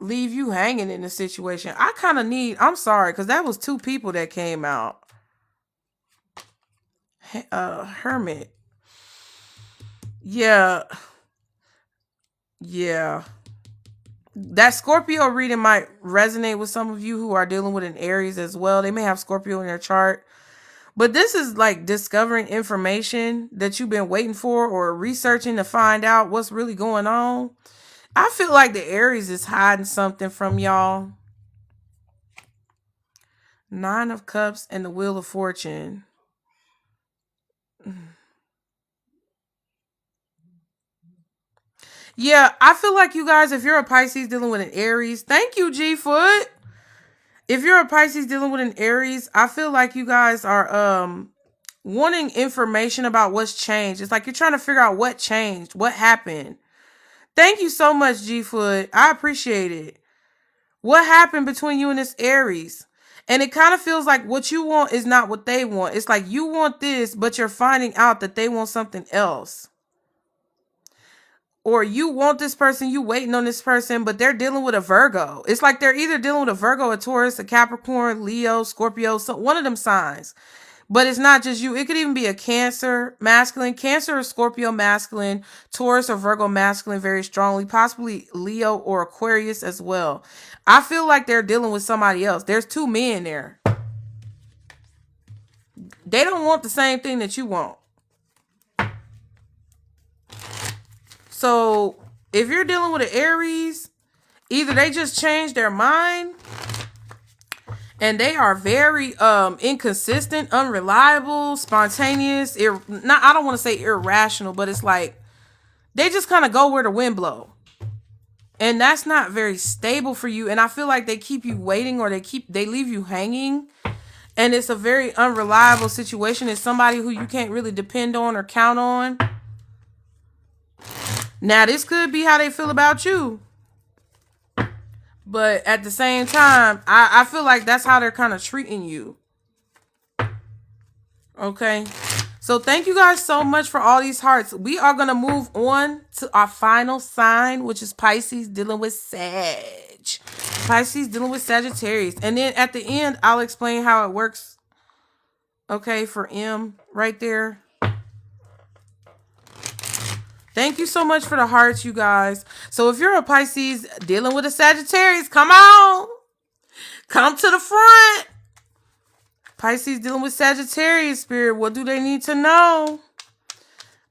leave you hanging in the situation. I kind of I'm sorry, because that was two people that came out. Hermit. Yeah. That Scorpio reading might resonate with some of you who are dealing with an Aries as well. They may have Scorpio in their chart. But this is like discovering information that you've been waiting for or researching to find out what's really going on. I feel like the Aries is hiding something from y'all. Nine of Cups and the Wheel of Fortune. Yeah, I feel like you guys, if you're a Pisces dealing with an Aries, thank you, G-Foot. If you're a Pisces dealing with an Aries, I feel like you guys are wanting information about what's changed. It's like you're trying to figure out what changed, what happened. Thank you so much, G-Foot. I appreciate it. What happened between you and this Aries? And it kind of feels like what you want is not what they want. It's like you want this, but you're finding out that they want something else. Or you want this person, you waiting on this person, but they're dealing with a Virgo. It's like they're either dealing with a Virgo, a Taurus, a Capricorn, Leo, Scorpio, one of them signs. But it's not just you. It could even be a Cancer masculine, Cancer or Scorpio masculine, Taurus or Virgo masculine very strongly, possibly Leo or Aquarius as well. I feel like they're dealing with somebody else. There's two men there. They don't want the same thing that you want. So if you're dealing with an Aries, either they just changed their mind and they are very inconsistent, unreliable, spontaneous, I don't want to say irrational, but it's like they just kind of go where the wind blows. And that's not very stable for you. And I feel like they keep you waiting, or they leave you hanging. And it's a very unreliable situation. It's somebody who you can't really depend on or count on. Now, this could be how they feel about you. But at the same time, I feel like that's how they're kind of treating you. Okay. So thank you guys so much for all these hearts. We are going to move on to our final sign, which is Pisces dealing with Sag. Pisces dealing with Sagittarius. And then at the end, I'll explain how it works. Okay, for M right there. Thank you so much for the hearts, you guys. So if you're a Pisces dealing with a Sagittarius, come on. Come to the front. Pisces dealing with Sagittarius, spirit. What do they need to know?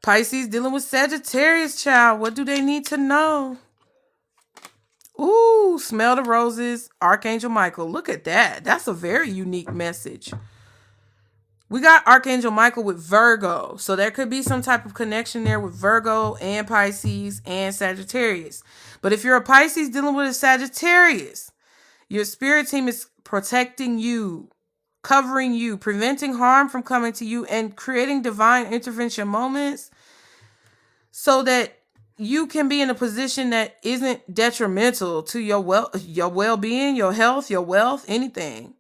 Pisces dealing with Sagittarius, child. What do they need to know? Ooh, smell the roses. Archangel Michael. Look at that. That's a very unique message. We got Archangel Michael with Virgo. So there could be some type of connection there with Virgo and Pisces and Sagittarius. But if you're a Pisces dealing with a Sagittarius, your spirit team is protecting you, covering you, preventing harm from coming to you, and creating divine intervention moments so that you can be in a position that isn't detrimental to your well-being, your health, your wealth, anything.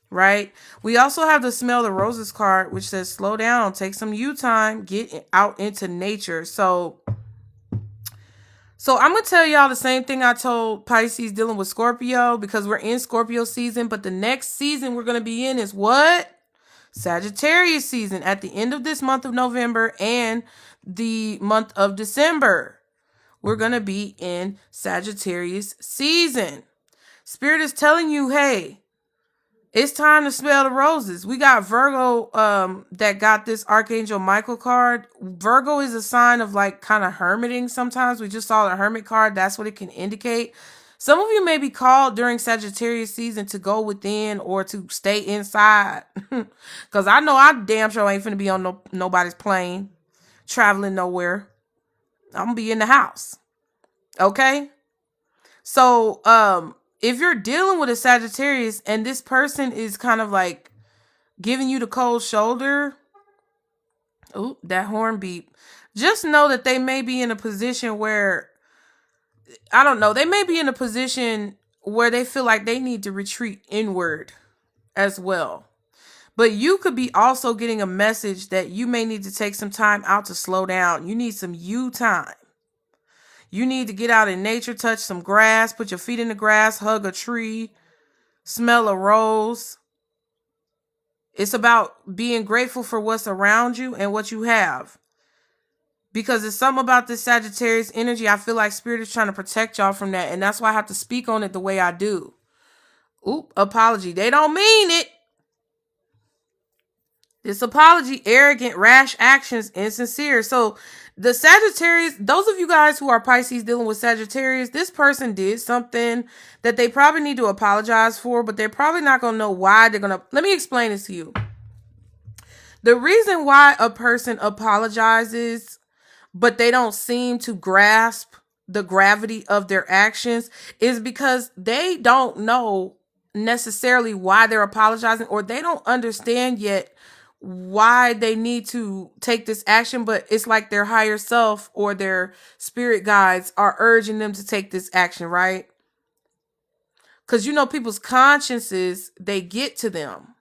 Right? We also have the Smell the Roses card, which says slow down, take some you time, get out into nature. So I'm going to tell y'all the same thing I told Pisces dealing with Scorpio, because we're in Scorpio season, but the next season we're going to be in is what? Sagittarius season at the end of this month of November and the month of December. We're going to be in Sagittarius season. Spirit is telling you, hey, it's time to smell the roses. We got Virgo that got this Archangel Michael card. Virgo is a sign of like kind of hermiting sometimes. We just saw the Hermit card. That's what it can indicate. Some of you may be called during Sagittarius season to go within or to stay inside. Because I know I damn sure ain't finna be on nobody's plane, traveling nowhere. I'm going to be in the house. Okay? So, if you're dealing with a Sagittarius and this person is kind of like giving you the cold shoulder, oh, that horn beep, just know that they may be in a position where, I don't know, they may be in a position where they feel like they need to retreat inward as well. But you could be also getting a message that you may need to take some time out to slow down. You need some you time. You need to get out in nature, touch some grass, put your feet in the grass, hug a tree, smell a rose. It's about being grateful for what's around you and what you have. Because it's something about this Sagittarius energy. I feel like Spirit is trying to protect y'all from that. And that's why I have to speak on it the way I do. Oop, apology. They don't mean it. This apology, arrogant, rash actions, insincere. So the Sagittarius, those of you guys who are Pisces dealing with Sagittarius, this person did something that they probably need to apologize for, but they're probably not going to know why they're going to. Let me explain this to you. The reason why a person apologizes, but they don't seem to grasp the gravity of their actions, is because they don't know necessarily why they're apologizing, or they don't understand yet why they need to take this action, but it's like their higher self or their spirit guides are urging them to take this action, right? Because people's consciences, they get to them,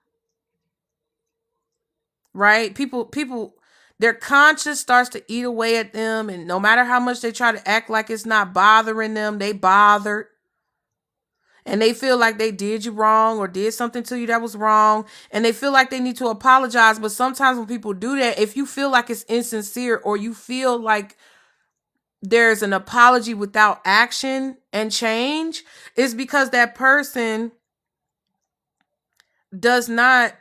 right? People, their conscience starts to eat away at them, and no matter how much they try to act like it's not bothering them, they bothered. And they feel like they did you wrong or did something to you that was wrong. And they feel like they need to apologize. But sometimes when people do that, if you feel like it's insincere or you feel like there's an apology without action and change, it's because that person does not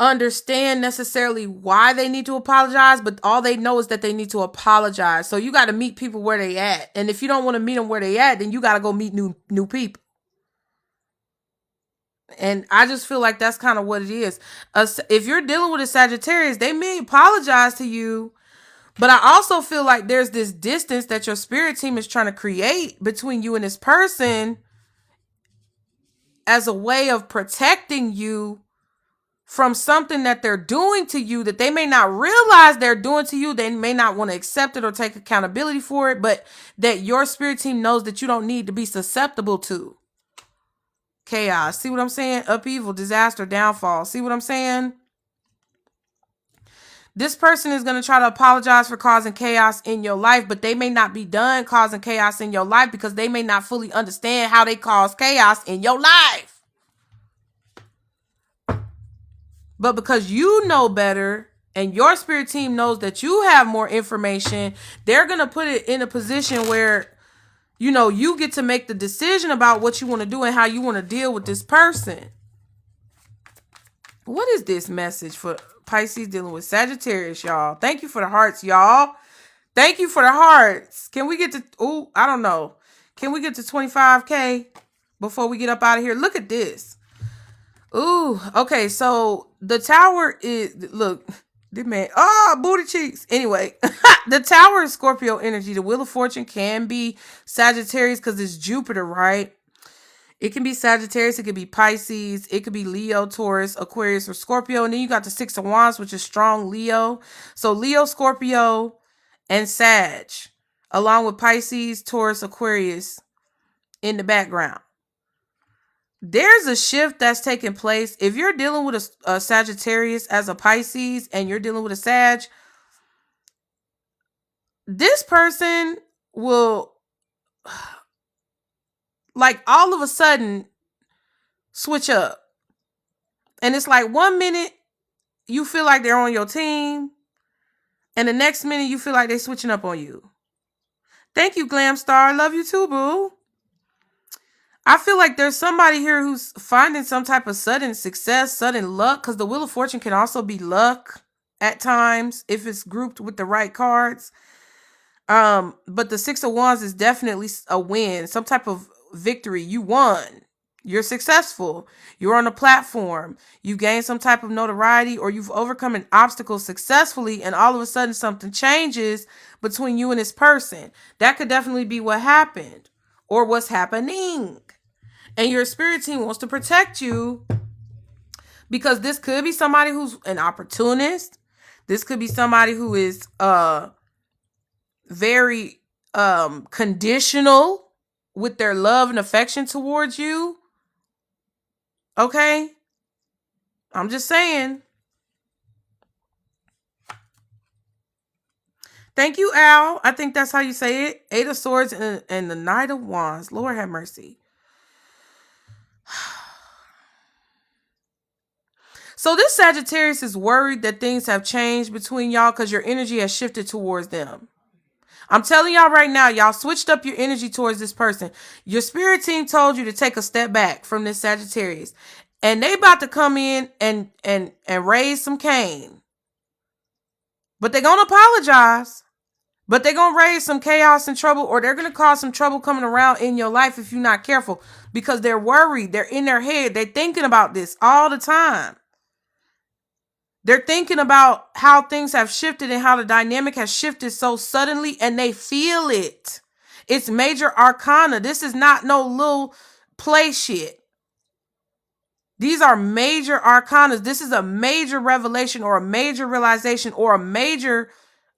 understand necessarily why they need to apologize, but all they know is that they need to apologize. So you got to meet people where they at. And if you don't want to meet them where they at, then you got to go meet new people. And I just feel like that's kind of what it is. If you're dealing with a Sagittarius, they may apologize to you, but I also feel like there's this distance that your spirit team is trying to create between you and this person as a way of protecting you from something that they're doing to you that they may not realize they're doing to you. They may not want to accept it or take accountability for it, but that your spirit team knows that you don't need to be susceptible to. Chaos. See what I'm saying? Upheaval, disaster, downfall. See what I'm saying? This person is going to try to apologize for causing chaos in your life, but they may not be done causing chaos in your life because they may not fully understand how they cause chaos in your life. But because you know better and your spirit team knows that you have more information, they're going to put it in a position where, you know, you get to make the decision about what you want to do and how you want to deal with this person. What is this message for Pisces dealing with Sagittarius, y'all? Thank you for the hearts, y'all. Thank you for the hearts. Can we get to, I don't know. Can we get to 25K before we get up out of here? Look at this. Ooh, okay, so the tower is, look, this man, booty cheeks. Anyway, the tower is Scorpio energy. The Wheel of Fortune can be Sagittarius because it's Jupiter, right? It can be Sagittarius, it could be Pisces, it could be Leo, Taurus, Aquarius, or Scorpio. And then you got the Six of Wands, which is strong Leo. So Leo, Scorpio, and Sag, along with Pisces, Taurus, Aquarius in the background. There's a shift that's taking place. If you're dealing with a Sagittarius as a Pisces and you're dealing with a Sag, this person will, like, all of a sudden switch up. And it's like 1 minute you feel like they're on your team, and the next minute you feel like they're switching up on you. Thank you, Glam Star. Love you too, boo. I feel like there's somebody here who's finding some type of sudden success, sudden luck, because the Wheel of Fortune can also be luck at times if it's grouped with the right cards. But the Six of Wands is definitely a win, some type of victory. You won. You're successful. You're on a platform. You gain some type of notoriety, or you've overcome an obstacle successfully, and all of a sudden something changes between you and this person. That could definitely be what happened or what's happening. And your spirit team wants to protect you because this could be somebody who's an opportunist. This could be somebody who is very conditional with their love and affection towards you. Okay? I'm just saying. Thank you, Al. I think that's how you say it. Eight of Swords and the Knight of Wands. Lord have mercy. So this Sagittarius is worried that things have changed between y'all because your energy has shifted towards them. I'm telling y'all right now, y'all switched up your energy towards this person. Your spirit team told you to take a step back from this Sagittarius. And they about to come in and raise some cane. But they're going to apologize. But they're going to raise some chaos and trouble, or they're going to cause some trouble coming around in your life if you're not careful, because they're worried. They're in their head. They're thinking about this all the time. They're thinking about how things have shifted and how the dynamic has shifted so suddenly, and they feel it. It's major arcana. This is not no little play shit. These are major arcanas. This is a major revelation or a major realization or a major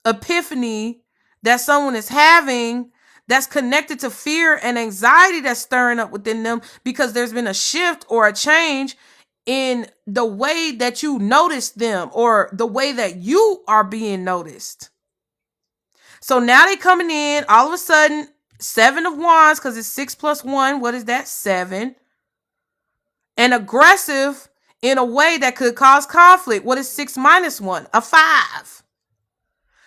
epiphany that someone is having that's connected to fear and anxiety that's stirring up within them because there's been a shift or a change in the way that you notice them or the way that you are being noticed. So now they coming in all of a sudden, 7 of Wands, because it's 6 plus 1. What is that? 7. And aggressive in a way that could cause conflict. What is 6 minus 1? A 5.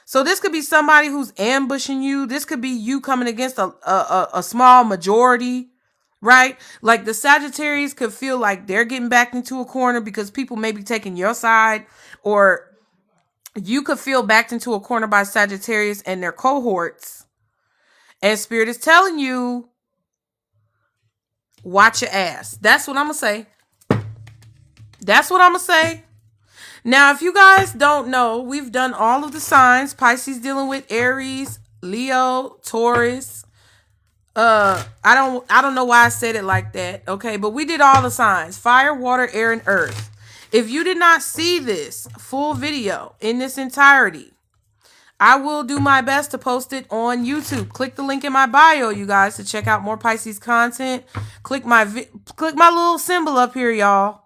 So this could be somebody who's ambushing you. This could be you coming against a small majority, right? Like the Sagittarius could feel like they're getting backed into a corner because people may be taking your side, or you could feel backed into a corner by Sagittarius and their cohorts. And Spirit is telling you, watch your ass. That's what I'm going to say. That's what I'm going to say. Now, if you guys don't know, we've done all of the signs. Pisces dealing with Aries, Leo, Taurus. I don't know why I said it like that. Okay, but we did all the signs: fire, water, air, and earth. If you did not see this full video in this entirety, I will do my best to post it on YouTube. Click the link in my bio, you guys, to check out more Pisces content. Click my little symbol up here, y'all.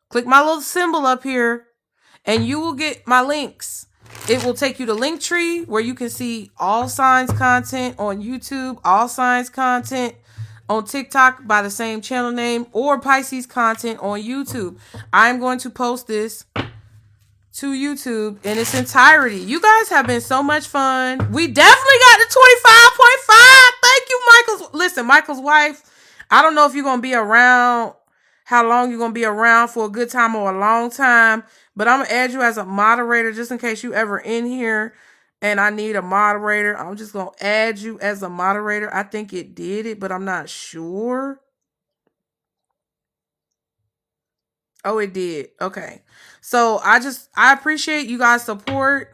Click my little symbol up here, and you will get my links. It will take you to LINKTREE, where you can see all signs content on YouTube, all signs content on TikTok by the same channel name, or Pisces content on YouTube. I'm going to post this to YouTube in its entirety. You guys have been so much fun. We definitely got the 25.5. Thank you, Michael's. Listen, Michael's wife, I don't know if you're going to be around, how long you're going to be around, for a good time or a long time, but I'm going to add you as a moderator just in case you ever in here and I need a moderator. I'm just going to add you as a moderator. I think it did it, but I'm not sure. Oh, it did. Okay. So I appreciate you guys' support.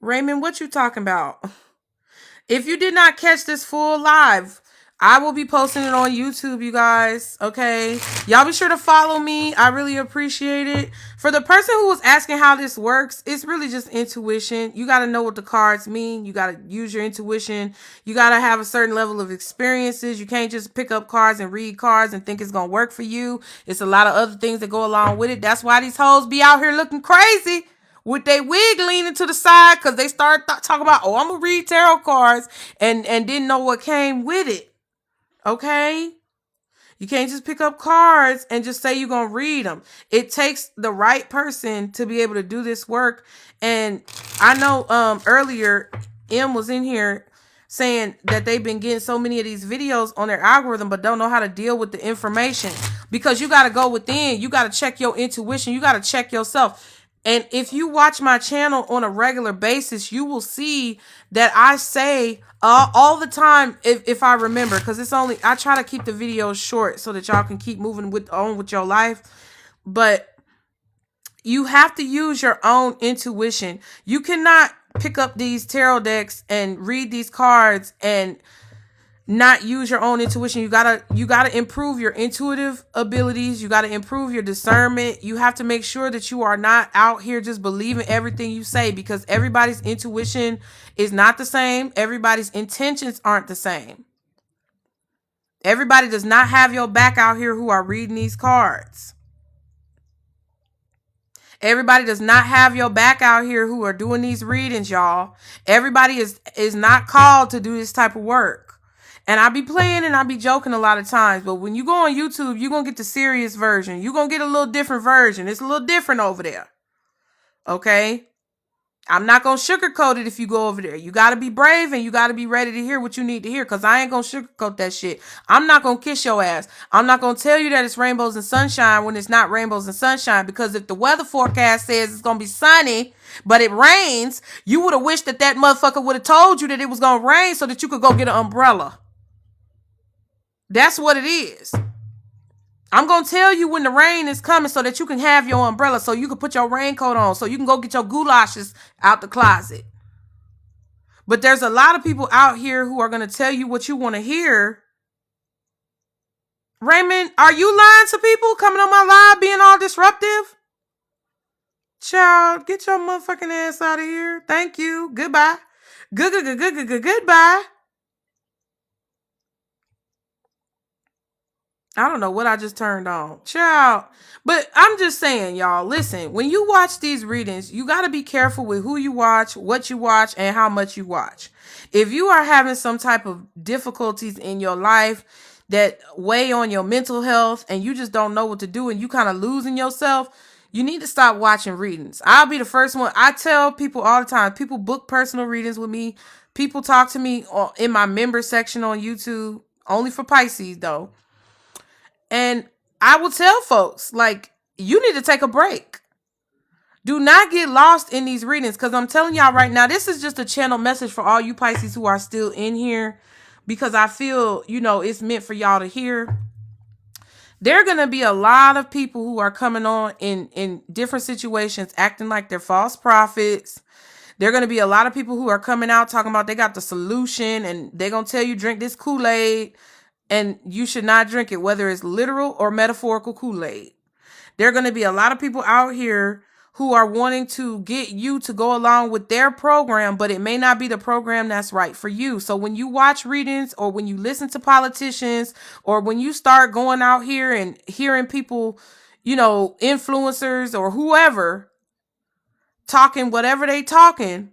Raymond, what you talking about? If you did not catch this full live, I will be posting it on YouTube, you guys. Okay. Y'all be sure to follow me. I really appreciate it. For the person who was asking how this works, it's really just intuition. You got to know what the cards mean. You got to use your intuition. You got to have a certain level of experiences. You can't just pick up cards and read cards and think it's going to work for you. It's a lot of other things that go along with it. That's why these hoes be out here looking crazy with their wig leaning to the side, because they start talking about, oh, I'm going to read tarot cards, and didn't know what came with it. Okay? You can't just pick up cards and just say you're going to read them. It takes the right person to be able to do this work. And I know earlier, M was in here saying that they've been getting so many of these videos on their algorithm, but don't know how to deal with the information. Because you got to go within. You got to check your intuition. You got to check yourself. And if you watch my channel on a regular basis, you will see that I say all the time, if I remember, because I try to keep the videos short so that y'all can keep moving on with your life. But you have to use your own intuition. You cannot pick up these tarot decks and read these cards and not use your own intuition. You gotta improve your intuitive abilities. You gotta improve your discernment. You have to make sure that you are not out here just believing everything you say, because everybody's intuition is not the same. Everybody's intentions aren't the same. Everybody does not have your back out here who are reading these cards. Everybody does not have your back out here who are doing these readings, y'all. Everybody is not called to do this type of work. And I be playing and I be joking a lot of times, but when you go on YouTube, you're going to get the serious version. You're going to get a little different version. It's a little different over there. Okay? I'm not going to sugarcoat it if you go over there. You got to be brave and you got to be ready to hear what you need to hear, because I ain't going to sugarcoat that shit. I'm not going to kiss your ass. I'm not going to tell you that it's rainbows and sunshine when it's not rainbows and sunshine, because if the weather forecast says it's going to be sunny, but it rains, you would have wished that motherfucker would have told you that it was going to rain so that you could go get an umbrella. That's what it is. I'm going to tell you when the rain is coming so that you can have your umbrella, so you can put your raincoat on, so you can go get your goulashes out the closet. But there's a lot of people out here who are going to tell you what you want to hear. Raymond, are you lying to people coming on my live being all disruptive? Child, get your motherfucking ass out of here. Thank you. Goodbye. Goodbye. I don't know what I just turned on. Child. But I'm just saying, y'all, listen, when you watch these readings, you got to be careful with who you watch, what you watch, and how much you watch. If you are having some type of difficulties in your life that weigh on your mental health and you just don't know what to do and you kind of losing yourself, you need to stop watching readings. I'll be the first one. I tell people all the time, people book personal readings with me. People talk to me in my member section on YouTube, only for Pisces though. And I will tell folks, like, you need to take a break. Do not get lost in these readings, because I'm telling y'all right now, this is just a channel message for all you Pisces who are still in here, because I feel, it's meant for y'all to hear. There are going to be a lot of people who are coming on in different situations, acting like they're false prophets. There are going to be a lot of people who are coming out talking about they got the solution and they're going to tell you drink this Kool-Aid. and you should not drink it, whether it's literal or metaphorical Kool-Aid. There are going to be a lot of people out here who are wanting to get you to go along with their program, but it may not be the program that's right for you. So when you watch readings, or when you listen to politicians, or when you start going out here and hearing people, you know, influencers or whoever talking whatever they talking,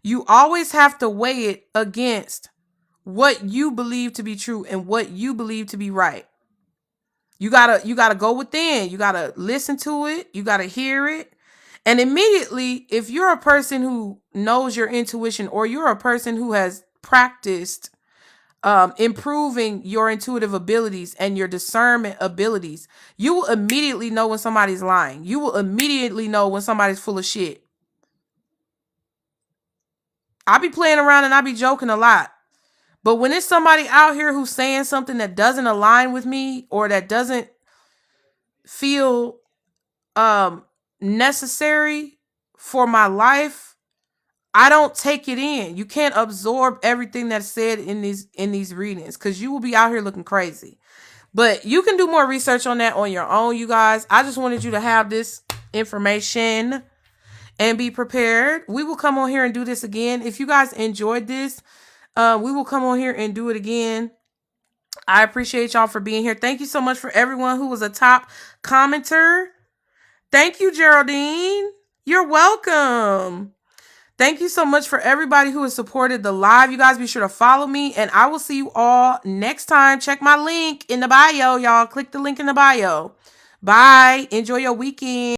you always have to weigh it against what you believe to be true and what you believe to be right. You gotta go within. You gotta listen to it. You gotta hear it. And immediately, if you're a person who knows your intuition, or you're a person who has practiced improving your intuitive abilities and your discernment abilities, you will immediately know when somebody's lying. You will immediately know when somebody's full of shit. I be playing around and I be joking a lot. But when it's somebody out here who's saying something that doesn't align with me, or that doesn't feel necessary for my life, I don't take it in. You can't absorb everything that's said in these readings, because you will be out here looking crazy. But you can do more research on that on your own, you guys. I just wanted you to have this information and be prepared. We will come on here and do this again. If you guys enjoyed this, we will come on here and do it again. I appreciate y'all for being here. Thank you so much for everyone who was a top commenter. Thank you, Geraldine. You're welcome. Thank you so much for everybody who has supported the live. You guys be sure to follow me, and I will see you all next time. Check my link in the bio, y'all. Click the link in the bio. Bye. Enjoy your weekend.